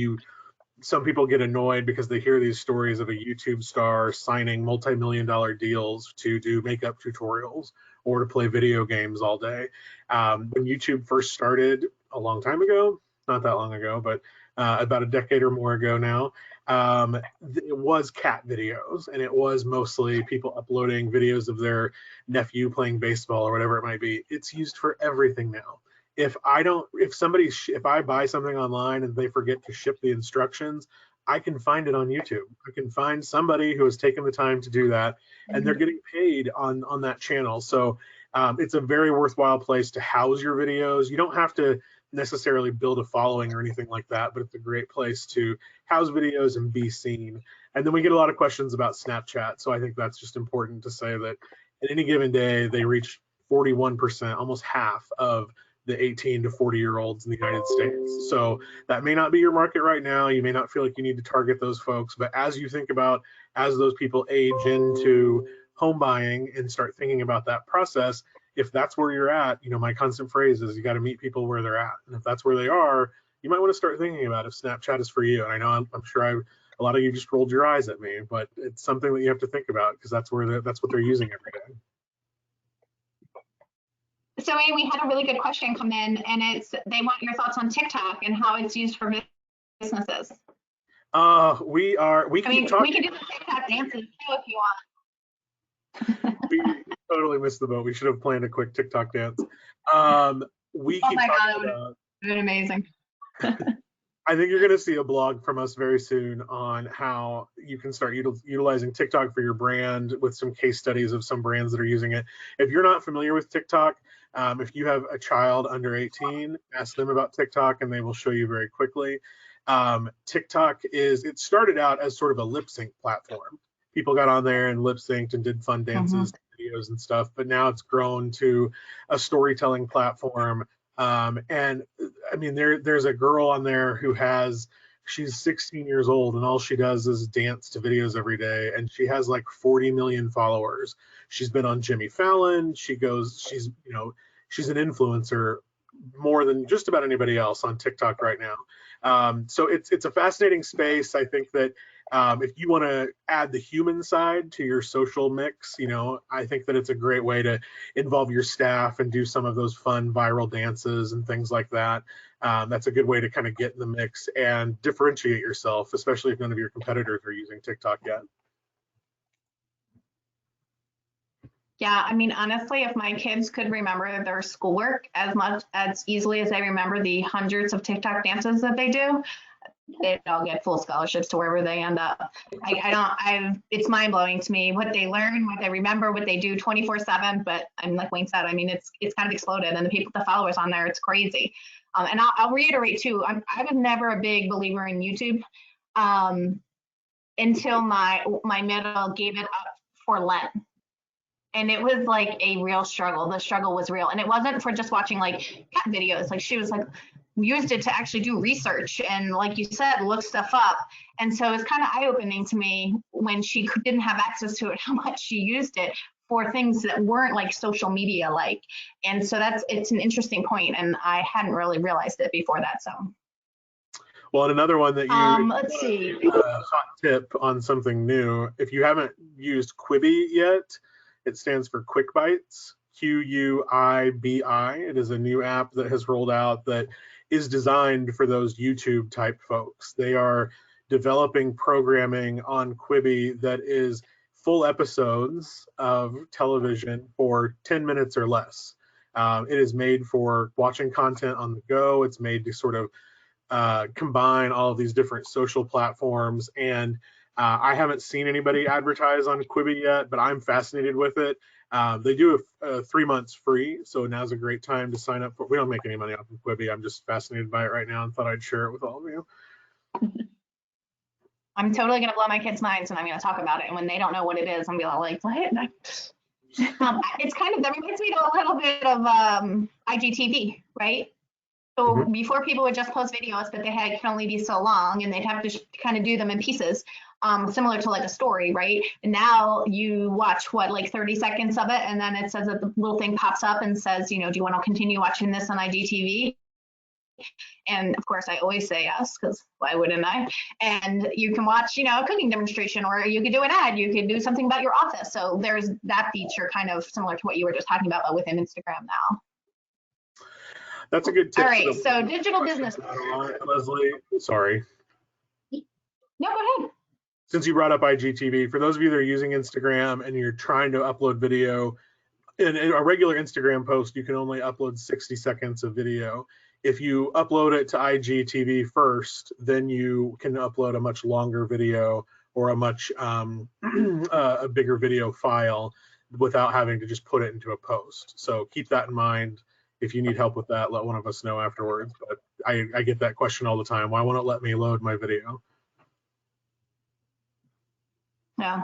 some people get annoyed because they hear these stories of a YouTube star signing multi-million-dollar deals to do makeup tutorials or to play video games all day. When YouTube first started a long time ago, not that long ago, but about a decade or more ago now, it was cat videos, and it was mostly people uploading videos of their nephew playing baseball or whatever it might be. It's used for everything now. If I buy something online and they forget to ship the instructions, I can find it on YouTube. I can find somebody who has taken the time to do that, and they're getting paid on that channel. So it's a very worthwhile place to house your videos. You don't have to necessarily build a following or anything like that, but it's a great place to house videos and be seen. And then we get a lot of questions about Snapchat. So I think that's just important to say that at any given day, they reach 41%, almost half of the 18 to 40-year-olds in the United States. So that may not be your market right now. You may not feel like you need to target those folks, but as you think about, as those people age into home buying and start thinking about that process, if that's where you're at, my constant phrase is you got to meet people where they're at. And if that's where they are, you might want to start thinking about if Snapchat is for you. And I know I'm sure a lot of you just rolled your eyes at me, but it's something that you have to think about because that's what they're using every day. So we had a really good question come in, and they want your thoughts on TikTok and how it's used for businesses. We can do the TikTok dances too if you want. We totally missed the boat. We should have planned a quick TikTok dance. Oh my God, that would have been amazing. I think you're going to see a blog from us very soon on how you can start utilizing TikTok for your brand with some case studies of some brands that are using it. If you're not familiar with TikTok, if you have a child under 18, ask them about TikTok and they will show you very quickly. TikTok it started out as sort of a lip sync platform. People got on there and lip synced and did fun dances, videos and stuff, but now it's grown to a storytelling platform. And I mean, there's a girl on there she's 16 years old and all she does is dance to videos every day. And she has like 40 million followers. She's been on Jimmy Fallon. She's an influencer more than just about anybody else on TikTok right now. So it's a fascinating space. I think that if you want to add the human side to your social mix, I think that it's a great way to involve your staff and do some of those fun viral dances and things like that. That's a good way to kind of get in the mix and differentiate yourself, especially if none of your competitors are using TikTok yet. Yeah, I mean, honestly, if my kids could remember their schoolwork as easily as they remember the hundreds of TikTok dances that they do, they'd all get full scholarships to wherever they end up. It's mind blowing to me what they learn, what they remember, what they do 24/7. But I'm like Wayne said, I mean, it's kind of exploded, and the followers on there, it's crazy. And I'll reiterate too, I was never a big believer in YouTube until my middle gave it up for Lent. And it was like a real struggle. The struggle was real. And it wasn't for just watching like cat videos. Like she was like, used it to actually do research and, like you said, look stuff up. And so it's kind of eye-opening to me when she didn't have access to it, how much she used it for things that weren't like social media like. And so it's an interesting point, and I hadn't really realized it before that. So. Well, and another one that you let's see. Hot tip on something new. If you haven't used Quibi yet, it stands for Quick Bites, QUIBI. It is a new app that has rolled out that is designed for those YouTube type folks. They are developing programming on Quibi that is full episodes of television for 10 minutes or less. It is made for watching content on the go. It's made to sort of combine all of these different social platforms. And I haven't seen anybody advertise on Quibi yet, but I'm fascinated with it. They do 3 months free, so now's a great time to sign up for. We don't make any money off of Quibi. I'm just fascinated by it right now and thought I'd share it with all of you. I'm totally gonna blow my kids' minds, and I'm gonna talk about it. And when they don't know what it is, I'm gonna be like, what? It's kind of, that reminds me of a little bit of IGTV, right? So before, people would just post videos, but they can only be so long, and they'd have to kind of do them in pieces, similar to like a story, right? And now you watch like 30 seconds of it, and then it says that the little thing pops up and says, do you want to continue watching this on IGTV? And of course, I always say yes, because why wouldn't I? And you can watch, a cooking demonstration, or you could do an ad, you could do something about your office. So there's that feature kind of similar to what you were just talking about, but within Instagram now. That's a good tip. All right, so digital business. Leslie, sorry. No, go ahead. Since you brought up IGTV, for those of you that are using Instagram and you're trying to upload video, in a regular Instagram post, you can only upload 60 seconds of video. If you upload it to IGTV first, then you can upload a much longer video or a much a bigger video file without having to just put it into a post. So keep that in mind. If you need help with that, let one of us know afterwards. But I get that question all the time. Why won't it let me load my video? Yeah.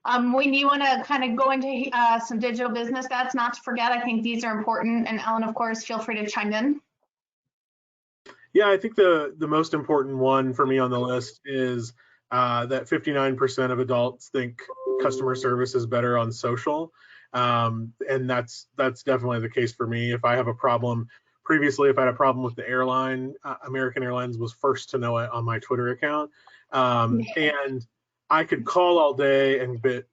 When you want to kind of go into some digital business stats, not to forget, I think these are important. And Ellen, of course, feel free to chime in. Yeah, I think the most important one for me on the list is that 59% of adults think customer service is better on social. And that's definitely the case for me. If I have a problem, previously, if I had a problem with the airline, American Airlines was first to know it on my Twitter account. And I could call all day and get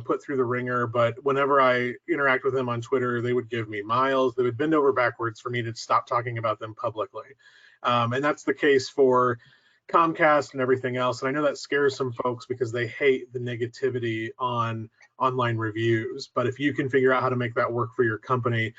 put through the ringer, but whenever I interact with them on Twitter, they would give me miles. They would bend over backwards for me to stop talking about them publicly. And that's the case for Comcast and everything else. And I know that scares some folks because they hate the negativity on online reviews. But if you can figure out how to make that work for your company,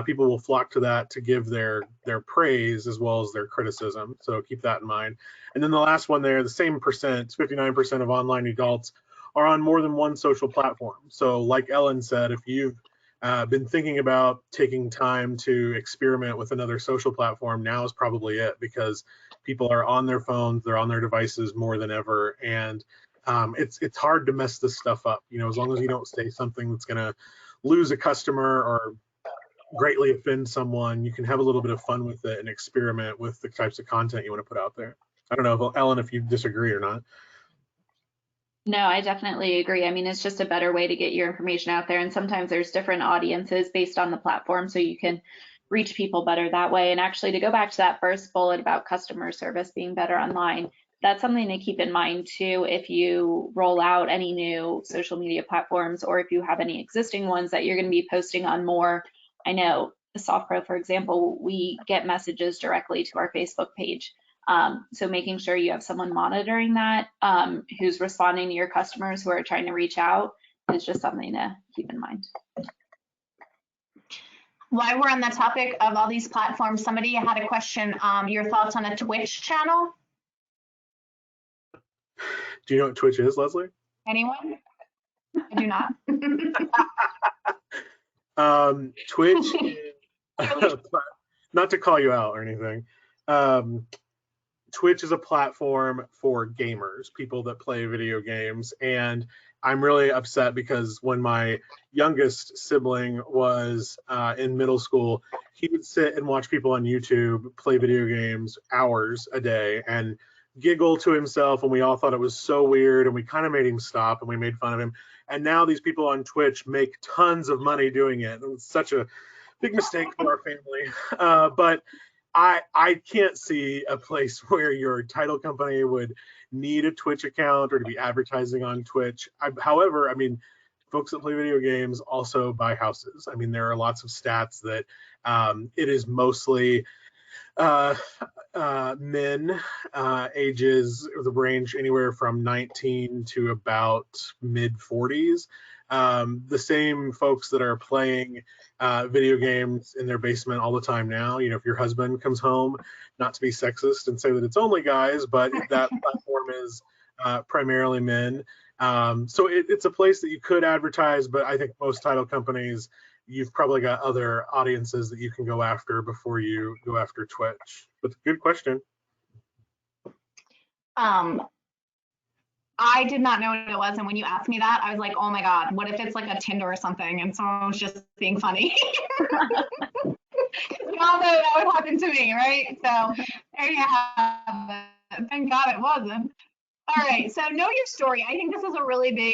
people will flock to that to give their praise as well as their criticism. So keep that in mind. And then the last one there, the same percent, 59% of online adults are on more than one social platform. So like Ellen said, if you've been thinking about taking time to experiment with another social platform, now is probably it, because people are on their phones, they're on their devices more than ever, and it's hard to mess this stuff up. As long as you don't say something that's going to lose a customer or greatly offend someone, you can have a little bit of fun with it and experiment with the types of content you want to put out there. I don't know, Ellen, if you disagree or not. No, I definitely agree. I mean, it's just a better way to get your information out there. And sometimes there's different audiences based on the platform, so you can reach people better that way. And actually, to go back to that first bullet about customer service being better online, that's something to keep in mind too if you roll out any new social media platforms, or if you have any existing ones that you're going to be posting on more. I know the SoftPro, for example, we get messages directly to our Facebook page. So making sure you have someone monitoring that, who's responding to your customers who are trying to reach out, is just something to keep in mind. While we're on the topic of all these platforms, somebody had a question, your thoughts on a Twitch channel? Do you know what Twitch is, Leslie? Anyone? I do not. Twitch is, not to call you out or anything, Twitch is a platform for gamers, people that play video games. And I'm really upset because when my youngest sibling was in middle school, he would sit and watch people on YouTube play video games hours a day and giggle to himself. And we all thought it was so weird. And we kind of made him stop and we made fun of him. And now these people on Twitch make tons of money doing it. It was such a big mistake for our family. But I can't see a place where your title company would need a Twitch account or to be advertising on Twitch. However, I mean, folks that play video games also buy houses. I mean, there are lots of stats that it is mostly men, ages, the range anywhere from 19 to about mid 40s. The same folks that are playing video games in their basement all the time now. If your husband comes home, not to be sexist and say that it's only guys, but that platform is primarily men. So it's a place that you could advertise, but I think most title companies, you've probably got other audiences that you can go after before you go after Twitch. But good question. I did not know what it was, and when you asked me that, I was like, oh my God, what if it's like a Tinder or something and someone was just being funny? We all know that would happen to me, right? So there you have it. Thank God it wasn't. All right, so know your story. I think this is a really big,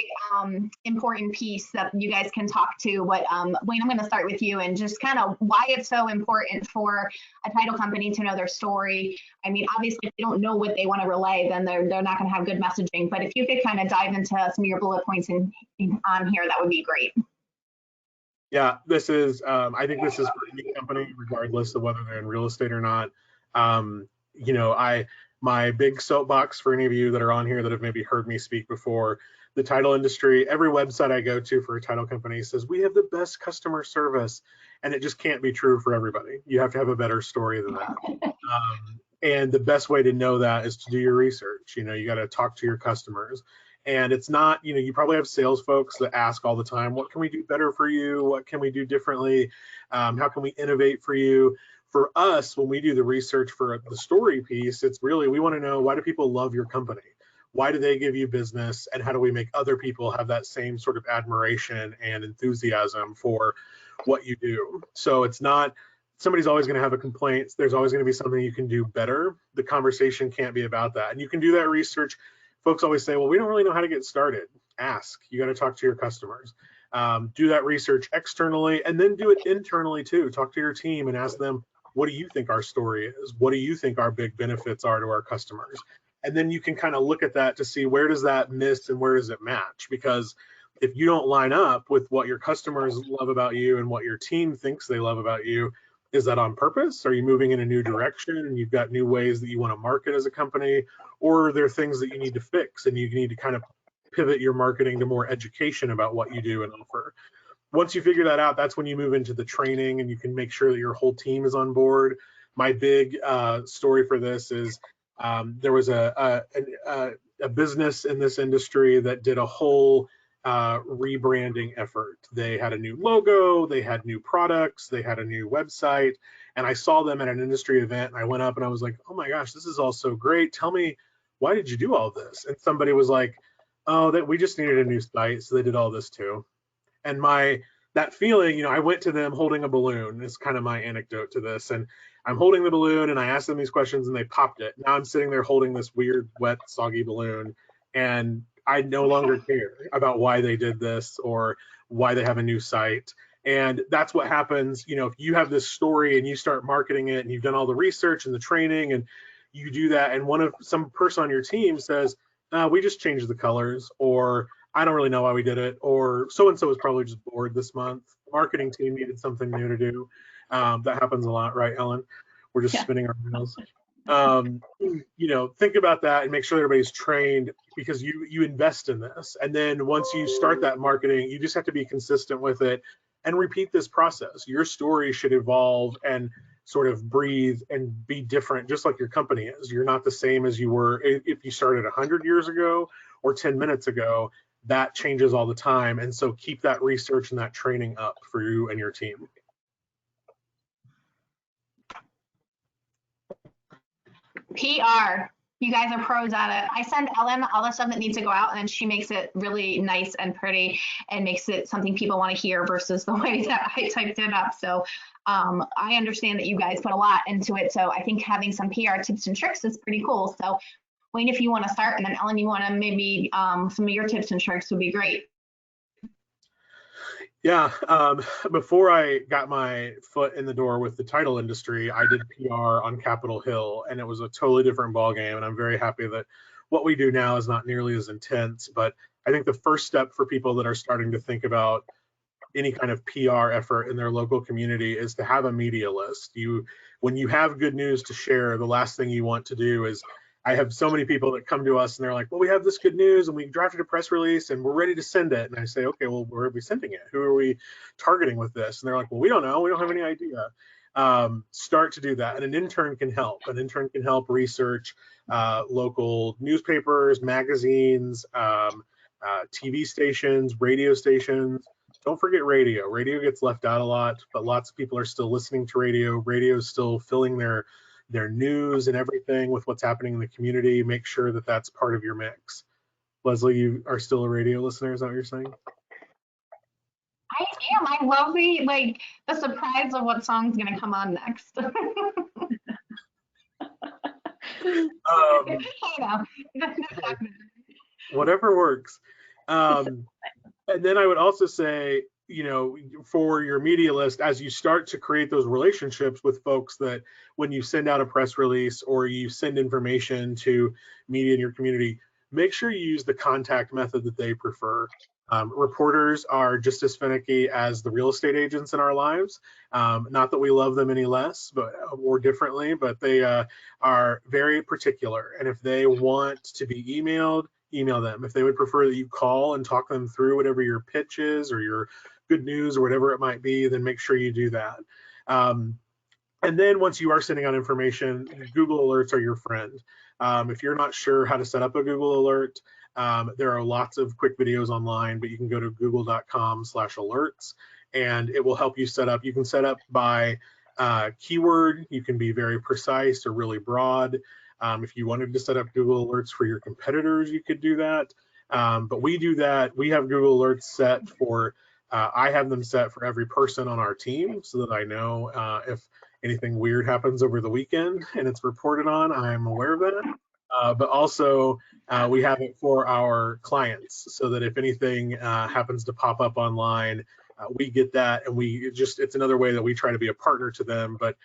important piece that you guys can talk to. But Wayne, I'm going to start with you and just kind of why it's so important for a title company to know their story. I mean, obviously, if they don't know what they want to relay, then they're not going to have good messaging. But if you could kind of dive into some of your bullet points on here, that would be great. Yeah, this is, I think this is for any company, regardless of whether they're in real estate or not. You know, my big soapbox for any of you that are on here that have maybe heard me speak before, the title industry, every website I go to for a title company says, we have the best customer service. And it just can't be true for everybody. You have to have a better story than that. And the best way to know that is to do your research. You know, you got to talk to your customers. And it's not, you know, you probably have sales folks that ask all the time, what can we do better for you? What can we do differently? How can we innovate for you? For us, when we do the research for the story piece, it's really, we want to know, why do people love your company? Why do they give you business? And how do we make other people have that same sort of admiration and enthusiasm for what you do? So it's not, somebody's always going to have a complaint. There's always going to be something you can do better. The conversation can't be about that. And you can do that research. Folks always say, well, we don't really know how to get started. Ask. You got to talk to your customers. Do that research externally, and then do it internally too. Talk to your team and ask them, what do you think our story is? What do you think our big benefits are to our customers? And then you can kind of look at that to see, where does that miss and where does it match? Because if you don't line up with what your customers love about you and what your team thinks they love about you, is that on purpose? Are you moving in a new direction and you've got new ways that you want to market as a company? Or are there things that you need to fix and you need to kind of pivot your marketing to more education about what you do and offer? Once you figure that out, that's when you move into the training and you can make sure that your whole team is on board. My big story for this is there was a business in this industry that did a whole rebranding effort. They had a new logo, they had new products, they had a new website, and I saw them at an industry event, and I went up and I was like, oh my gosh, this is all so great. Tell me, why did you do all this? And somebody was like, oh, that we just needed a new site, so they did all this too. And that feeling, you know, I went to them holding a balloon. Is kind of my anecdote to this. And I'm holding the balloon and I asked them these questions and they popped it. Now I'm sitting there holding this weird, wet, soggy balloon, and I no longer care about why they did this or why they have a new site. And that's what happens, you know, if you have this story and you start marketing it and you've done all the research and the training and you do that, and some person on your team says, we just changed the colors, or I don't really know why we did it, or so-and-so was probably just bored this month. The marketing team needed something new to do. That happens a lot, right, Ellen? We're just spinning our wheels. You know, think about that and make sure everybody's trained, because you invest in this. And then once you start that marketing, you just have to be consistent with it and repeat this process. Your story should evolve and sort of breathe and be different, just like your company is. You're not the same as you were if you started 100 years ago or 10 minutes ago. That changes all the time. And so keep that research and that training up for you and your team. PR. You guys are pros at it. I send Ellen all the stuff that needs to go out, and then she makes it really nice and pretty and makes it something people want to hear versus the way that I typed it up. So I understand that you guys put a lot into it. So I think having some PR tips and tricks is pretty cool. So Wayne, if you want to start, and then Ellen, you want to maybe some of your tips and tricks would be great. Yeah, before I got my foot in the door with the title industry, I did PR on Capitol Hill, and it was a totally different ballgame. And I'm very happy that what we do now is not nearly as intense. But I think the first step for people that are starting to think about any kind of PR effort in their local community is to have a media list. When you have good news to share, the last thing you want to do is, I have so many people that come to us and they're like, well, we have this good news and we drafted a press release and we're ready to send it. And I say, okay, well, where are we sending it? Who are we targeting with this? And they're like, well, we don't know. We don't have any idea. Start to do that. And an intern can help. An intern can help research local newspapers, magazines, TV stations, radio stations. Don't forget radio. Radio gets left out a lot, but lots of people are still listening to radio. Radio is still filling their news and everything with what's happening in the community. Make sure that that's part of your mix. Leslie, you are still a radio listener, is that what you're saying? I am. I love the surprise of what song's going to come on next. Um, I know. whatever works. And then I would also say, for your media list, as you start to create those relationships with folks, that when you send out a press release or you send information to media in your community, make sure you use the contact method that they prefer. Reporters are just as finicky as the real estate agents in our lives. Not that we love them any less, or differently, but they are very particular. And if they want to be emailed, email them. If they would prefer that you call and talk them through whatever your pitch is or your good news or whatever it might be, then make sure you do that. And then once you are sending out information, Google Alerts are your friend. If you're not sure how to set up a Google Alert, there are lots of quick videos online, but you can go to google.com/alerts and it will help you set up. You can set up by keyword. You can be very precise or really broad. If you wanted to set up Google Alerts for your competitors, you could do that. But we do that. We have Google Alerts set for, I have them set for every person on our team so that I know if anything weird happens over the weekend and it's reported on, I'm aware of that. But also we have it for our clients so that if anything happens to pop up online, we get that, and it's another way that we try to be a partner to them. But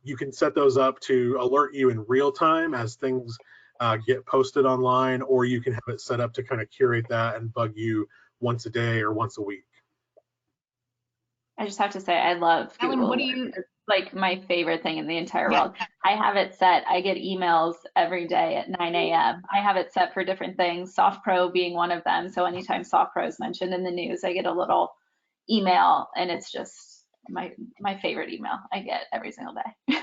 you can set those up to alert you in real time as things get posted online, or you can have it set up to kind of curate that and bug you once a day or once a week. I just have to say, I love Ellen, Google what do Alerts. you? It's like my favorite thing in the entire Yeah. world. I have it set. I get emails every day at 9 a.m. I have it set for different things, SoftPro being one of them. So anytime SoftPro is mentioned in the news, I get a little email, and it's just my favorite email I get every single day.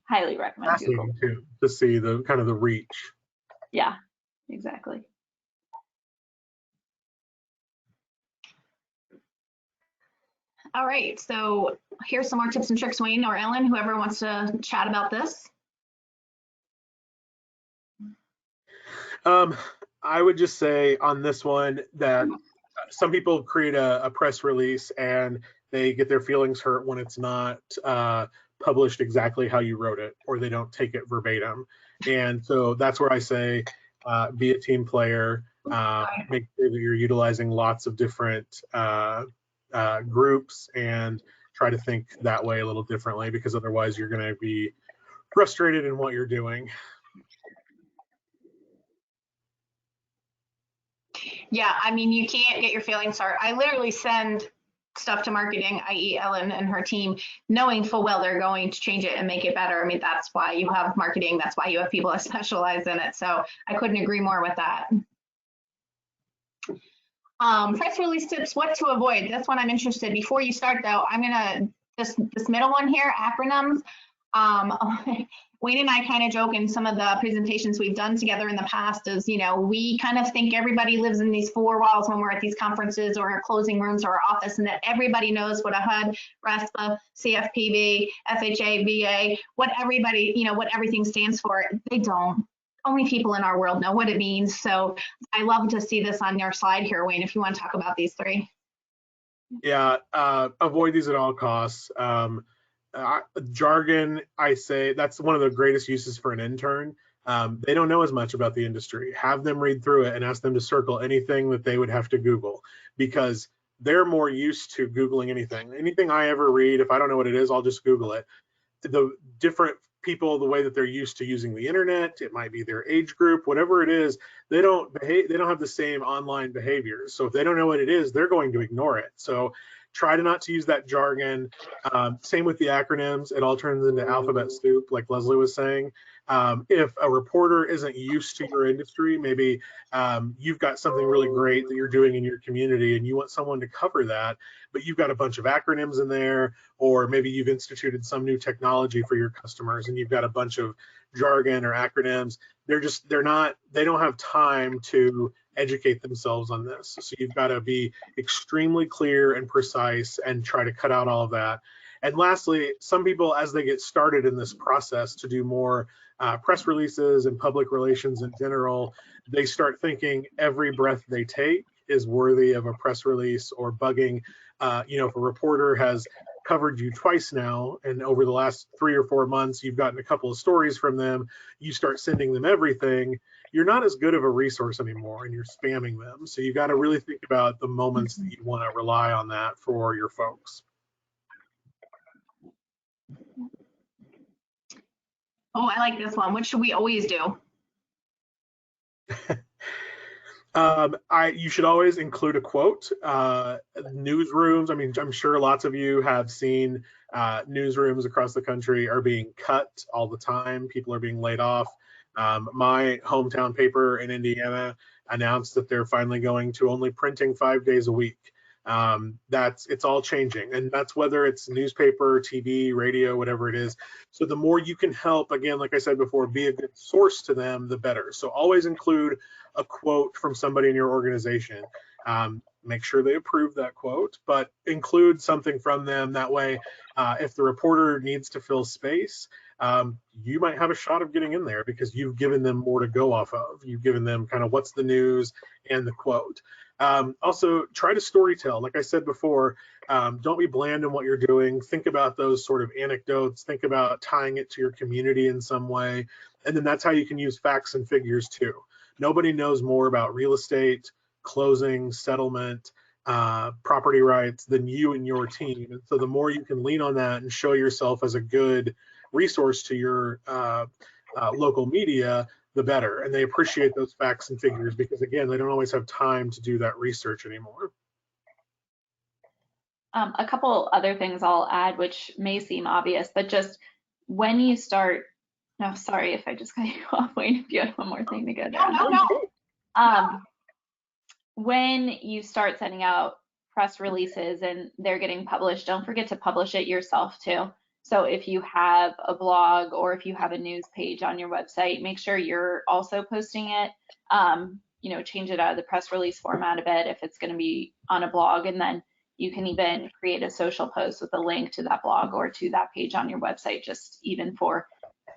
Highly recommend Google. Fascinating too, to see the kind of the reach. Yeah, exactly. All right, so here's some more tips and tricks, Wayne or Ellen, whoever wants to chat about this. I would just say on this one that some people create a press release and they get their feelings hurt when it's not published exactly how you wrote it, or they don't take it verbatim. And so that's where I say be a team player, make sure that you're utilizing lots of different groups, and try to think that way a little differently, because otherwise you're going to be frustrated in what you're doing. Yeah, I mean, you can't get your feelings hurt. I literally send stuff to marketing, i.e. Ellen and her team, knowing full well they're going to change it and make it better. I mean, that's why you have marketing. That's why you have people that specialize in it. So I couldn't agree more with that. Press release tips, what to avoid. That's what I'm interested. Before you start though, I'm gonna, this middle one here, acronyms. Wayne and I kind of joke in some of the presentations we've done together in the past is, we kind of think everybody lives in these four walls when we're at these conferences or our closing rooms or our office, and that everybody knows what a HUD, RESPA, CFPB, FHA, VA, what everybody, what everything stands for. They don't. Only people in our world know what it means. So I love to see this on your slide here, Wayne, if you want to talk about these three. Yeah, avoid these at all costs. Jargon, I say that's one of the greatest uses for an intern. They don't know as much about the industry. Have them read through it and ask them to circle anything that they would have to Google, because they're more used to Googling anything. Anything I ever read, if I don't know what it is, I'll just Google it. The different people, the way that they're used to using the internet, it might be their age group, whatever it is, they don't have the same online behaviors. So if they don't know what it is, they're going to ignore it. So try to not to use that jargon. Same with the acronyms. It all turns into alphabet soup, like Leslie was saying. If a reporter isn't used to your industry, maybe you've got something really great that you're doing in your community and you want someone to cover that, but you've got a bunch of acronyms in there, or maybe you've instituted some new technology for your customers and you've got a bunch of jargon or acronyms. They don't have time to educate themselves on this. So you've got to be extremely clear and precise and try to cut out all of that. And lastly, some people, as they get started in this process to do more press releases and public relations in general, they start thinking every breath they take is worthy of a press release or bugging. If a reporter has covered you twice now, and over the last 3 or 4 months, you've gotten a couple of stories from them, you start sending them everything, you're not as good of a resource anymore, and you're spamming them. So you got to really think about the moments that you want to rely on that for your folks. Oh, I like this one. What should we always do? You should always include a quote. Newsrooms, I mean, I'm sure lots of you have seen newsrooms across the country are being cut all the time. People are being laid off. My hometown paper in Indiana announced that they're finally going to only printing 5 days a week. It's all changing, and that's whether it's newspaper, TV, radio, whatever it is. So the more you can help, again, like I said before, be a good source to them, the better. So always include a quote from somebody in your organization. Make sure they approve that quote, but include something from them. That way, if the reporter needs to fill space, you might have a shot of getting in there because you've given them more to go off of. You've given them kind of what's the news and the quote. Also, try to storytell. Like I said before, don't be bland in what you're doing. Think about those sort of anecdotes. Think about tying it to your community in some way. And then that's how you can use facts and figures too. Nobody knows more about real estate, closing, settlement, property rights than you and your team. And so the more you can lean on that and show yourself as a good resource to your local media, the better. And they appreciate those facts and figures because, again, they don't always have time to do that research anymore. A couple other things I'll add, which may seem obvious, but just when you start, no, sorry if I just cut you off, Wayne, if you had one more thing to go down. No. When you start sending out press releases and they're getting published, don't forget to publish it yourself too. So if you have a blog or if you have a news page on your website, make sure you're also posting it. Change it out of the press release format a bit if it's going to be on a blog, and then you can even create a social post with a link to that blog or to that page on your website, just even for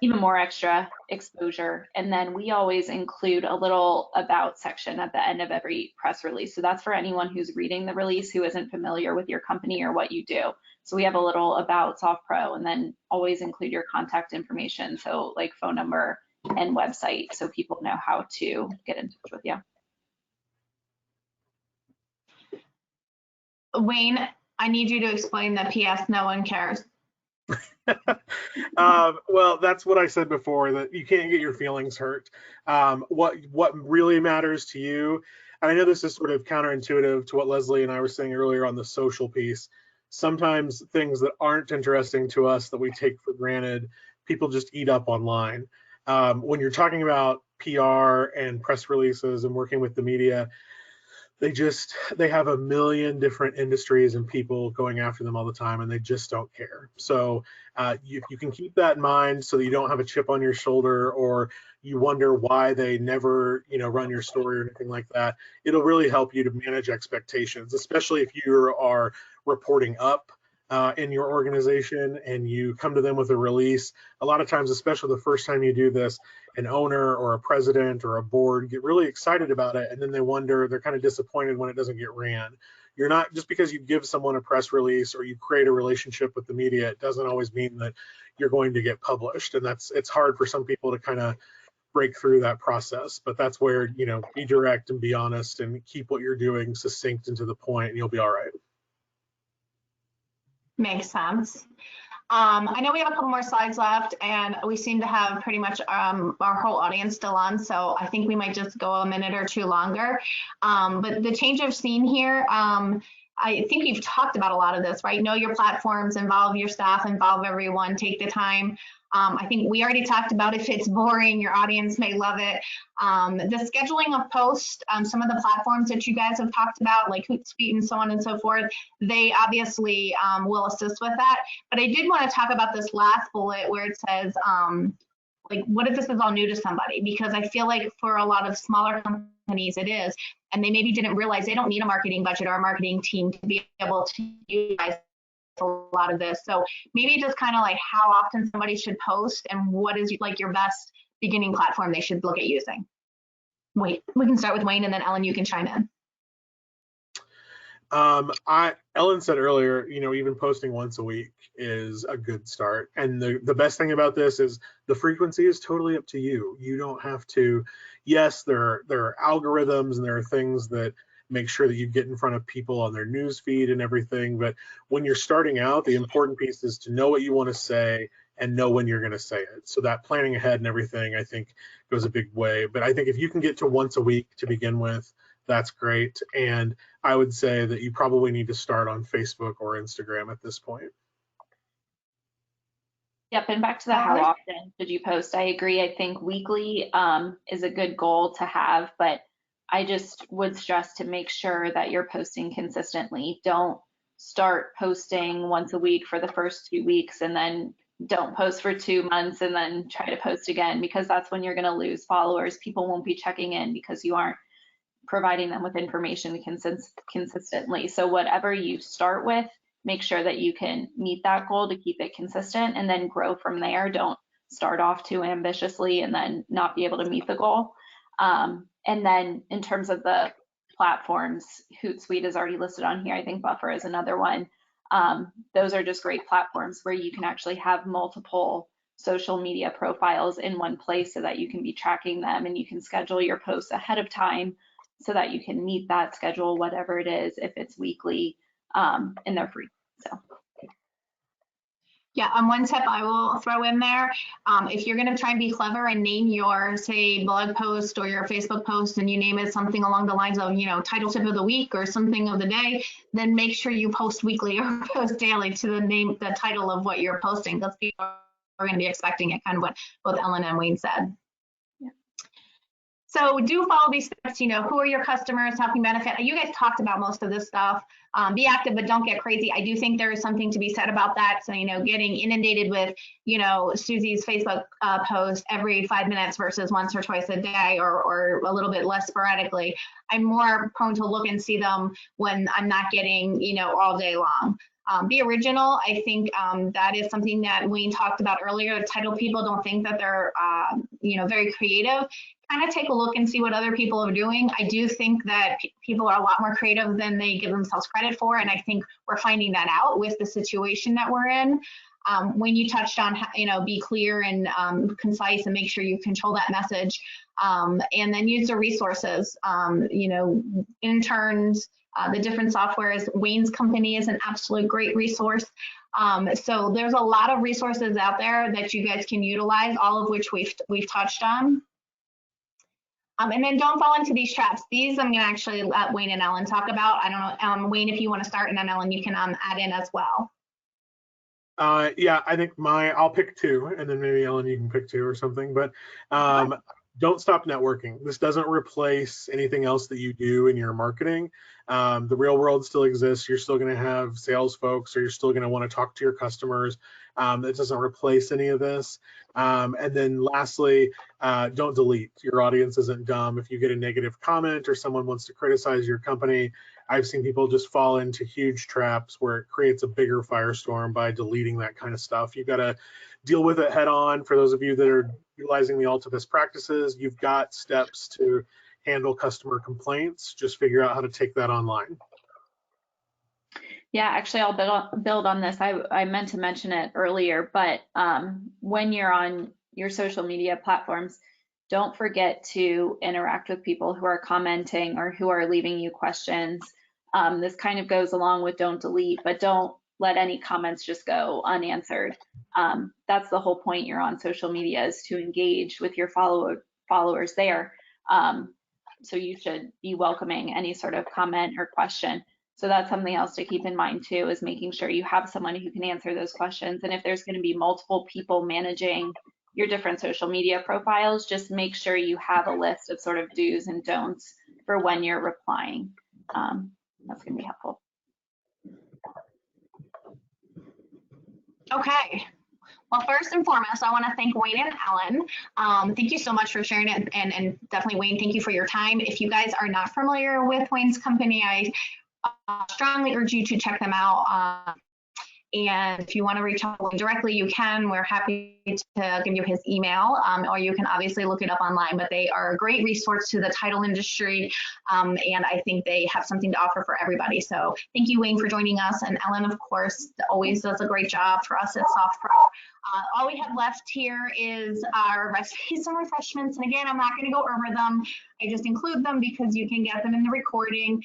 even more extra exposure. And then we always include a little about section at the end of every press release. So that's for anyone who's reading the release who isn't familiar with your company or what you do. So we have a little about SoftPro, and then always include your contact information. So like phone number and website, so people know how to get in touch with you. Wayne, I need you to explain the PS no one cares. Well, that's what I said before, that you can't get your feelings hurt. What really matters to you, and I know this is sort of counterintuitive to what Leslie and I were saying earlier on the social piece. Sometimes things that aren't interesting to us that we take for granted, people just eat up online. When you're talking about PR and press releases and working with the media, they have a million different industries and people going after them all the time, and they just don't care. So you can keep that in mind so that you don't have a chip on your shoulder or you wonder why they never run your story or anything like that. It'll really help you to manage expectations, especially if you are reporting up in your organization and you come to them with a release. A lot of times, especially the first time you do this, an owner or a president or a board get really excited about it, and then they're kind of disappointed when it doesn't get ran. You're not, just because you give someone a press release or you create a relationship with the media, it doesn't always mean that you're going to get published. And it's hard for some people to kind of break through that process, but that's where, be direct and be honest and keep what you're doing succinct and to the point, and you'll be all right. Makes sense. I know we have a couple more slides left, and we seem to have pretty much our whole audience still on, so I think we might just go a minute or two longer. But the change of scene here, I think you've talked about a lot of this, right? Know your platforms, involve your staff, involve everyone, take the time. I think we already talked about if it's boring, your audience may love it. The scheduling of posts, some of the platforms that you guys have talked about, like Hootsuite and so on and so forth, they obviously will assist with that. But I did want to talk about this last bullet where it says, like, what if this is all new to somebody? Because I feel like for a lot of smaller companies it is, and they maybe didn't realize they don't need a marketing budget or a marketing team to be able to utilize a lot of this. So maybe just kind of like how often somebody should post and what is like your best beginning platform they should look at using. Wait, we can start with Wayne, and then Ellen, you can chime in. Ellen said earlier, even posting once a week is a good start. And the best thing about this is the frequency is totally up to you. You don't have to. Yes, there are algorithms and there are things that make sure that you get in front of people on their news feed and everything. But when you're starting out, the important piece is to know what you want to say and know when you're going to say it. So that planning ahead and everything, I think, goes a big way. But I think if you can get to once a week to begin with, that's great. And I would say that you probably need to start on Facebook or Instagram at this point. Yep, and back to the how often did you post? I agree. I think weekly is a good goal to have, but I just would stress to make sure that you're posting consistently. Don't start posting once a week for the first 2 weeks and then don't post for 2 months and then try to post again, because that's when you're going to lose followers. People won't be checking in because you aren't providing them with information consistently. So whatever you start with, make sure that you can meet that goal to keep it consistent and then grow from there. Don't start off too ambitiously and then not be able to meet the goal. And then in terms of the platforms, Hootsuite is already listed on here. I think Buffer is another one. Those are just great platforms where you can actually have multiple social media profiles in one place so that you can be tracking them and you can schedule your posts ahead of time so that you can meet that schedule, whatever it is, if it's weekly, and they're free. So. Yeah, one tip I will throw in there, if you're going to try and be clever and name your, say, blog post or your Facebook post, and you name it something along the lines of, title tip of the week or something of the day, then make sure you post weekly or post daily to the title of what you're posting, because people are going to be expecting it, kind of what both Ellen and Wayne said. So do follow these steps, who are your customers, how can benefit? You guys talked about most of this stuff. Be active, but don't get crazy. I do think there is something to be said about that. So, getting inundated with, Susie's Facebook post every 5 minutes versus once or twice a day or a little bit less sporadically. I'm more prone to look and see them when I'm not getting, all day long. Be original. I think that is something that Wayne talked about earlier. Title people don't think that they're, very creative. Kind of take a look and see what other people are doing. I do think that people are a lot more creative than they give themselves credit for, and I think we're finding that out with the situation that we're in. When you touched on, be clear and concise and make sure you control that message, and then use the resources, interns, the different softwares. Wayne's company is an absolute great resource. So there's a lot of resources out there that you guys can utilize, all of which we've touched on. And then don't fall into these traps. These I'm going to actually let Wayne and Ellen talk about. I don't know, Wayne, if you want to start, and then Ellen, you can add in as well. Yeah, I think I'll pick two, and then maybe Ellen, you can pick two or something. But don't stop networking. This doesn't replace anything else that you do in your marketing. The real world still exists. You're still going to have sales folks, or you're still going to want to talk to your customers. It doesn't replace any of this. And then lastly, don't delete. Your audience isn't dumb. If you get a negative comment or someone wants to criticize your company, I've seen people just fall into huge traps where it creates a bigger firestorm by deleting that kind of stuff. You've got to deal with it head on. For those of you that are utilizing the ultimate best practices, you've got steps to handle customer complaints. Just figure out how to take that online. Yeah, actually, I'll build on this. I meant to mention it earlier, but when you're on your social media platforms, don't forget to interact with people who are commenting or who are leaving you questions. This kind of goes along with don't delete, but don't let any comments just go unanswered. That's the whole point. You're on social media, is to engage with your followers there. So you should be welcoming any sort of comment or question. So that's something else to keep in mind too, is making sure you have someone who can answer those questions. And if there's going to be multiple people managing your different social media profiles, just make sure you have a list of sort of do's and don'ts for when you're replying. That's going to be helpful. Okay. Well, first and foremost, I want to thank Wayne and Ellen. Thank you so much for sharing it. And definitely, Wayne, thank you for your time. If you guys are not familiar with Wayne's company, I strongly urge you to check them out. And if you want to reach out directly, you can. We're happy to give you his email, or you can obviously look it up online, but they are a great resource to the title industry. And I think they have something to offer for everybody. So thank you, Wayne, for joining us. And Ellen, of course, always does a great job for us at SoftPro. All we have left here is our recipes and refreshments. And again, I'm not going to go over them. I just include them because you can get them in the recording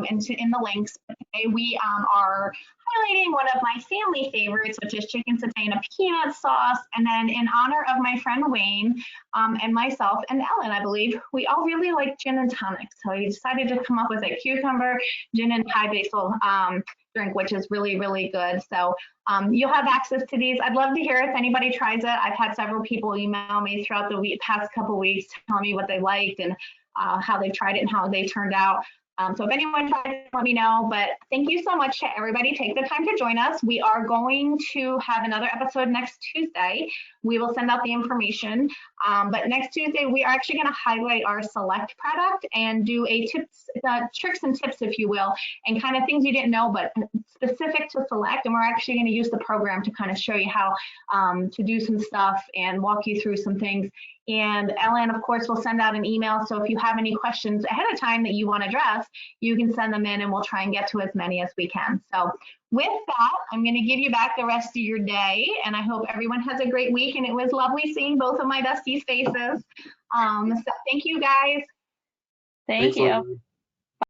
and in the links. But today we are highlighting one of my family favorites, which is chicken satay and a peanut sauce. And then in honor of my friend Wayne and myself and Ellen, I believe, we all really like gin and tonic. So we decided to come up with a cucumber, gin, and Thai basil drink, which is really, really good. So you'll have access to these. I'd love to hear if anybody tries it. I've had several people email me throughout the past couple weeks telling me what they liked and how they've tried it and how they turned out. So if anyone tries it, let me know. But thank you so much to everybody. Take the time to join us. We are going to have another episode next Tuesday. We will send out the information. But next Tuesday, we are actually going to highlight our Select product and do a tricks and tips, if you will, and kind of things you didn't know, but specific to Select. And we're actually going to use the program to kind of show you how to do some stuff and walk you through some things. And Ellen, of course, will send out an email. So if you have any questions ahead of time that you want to address, you can send them in and we'll try and get to as many as we can. So with that, I'm going to give you back the rest of your day. And I hope everyone has a great week. And it was lovely seeing both of my besties' faces. So thank you, guys. Thank you.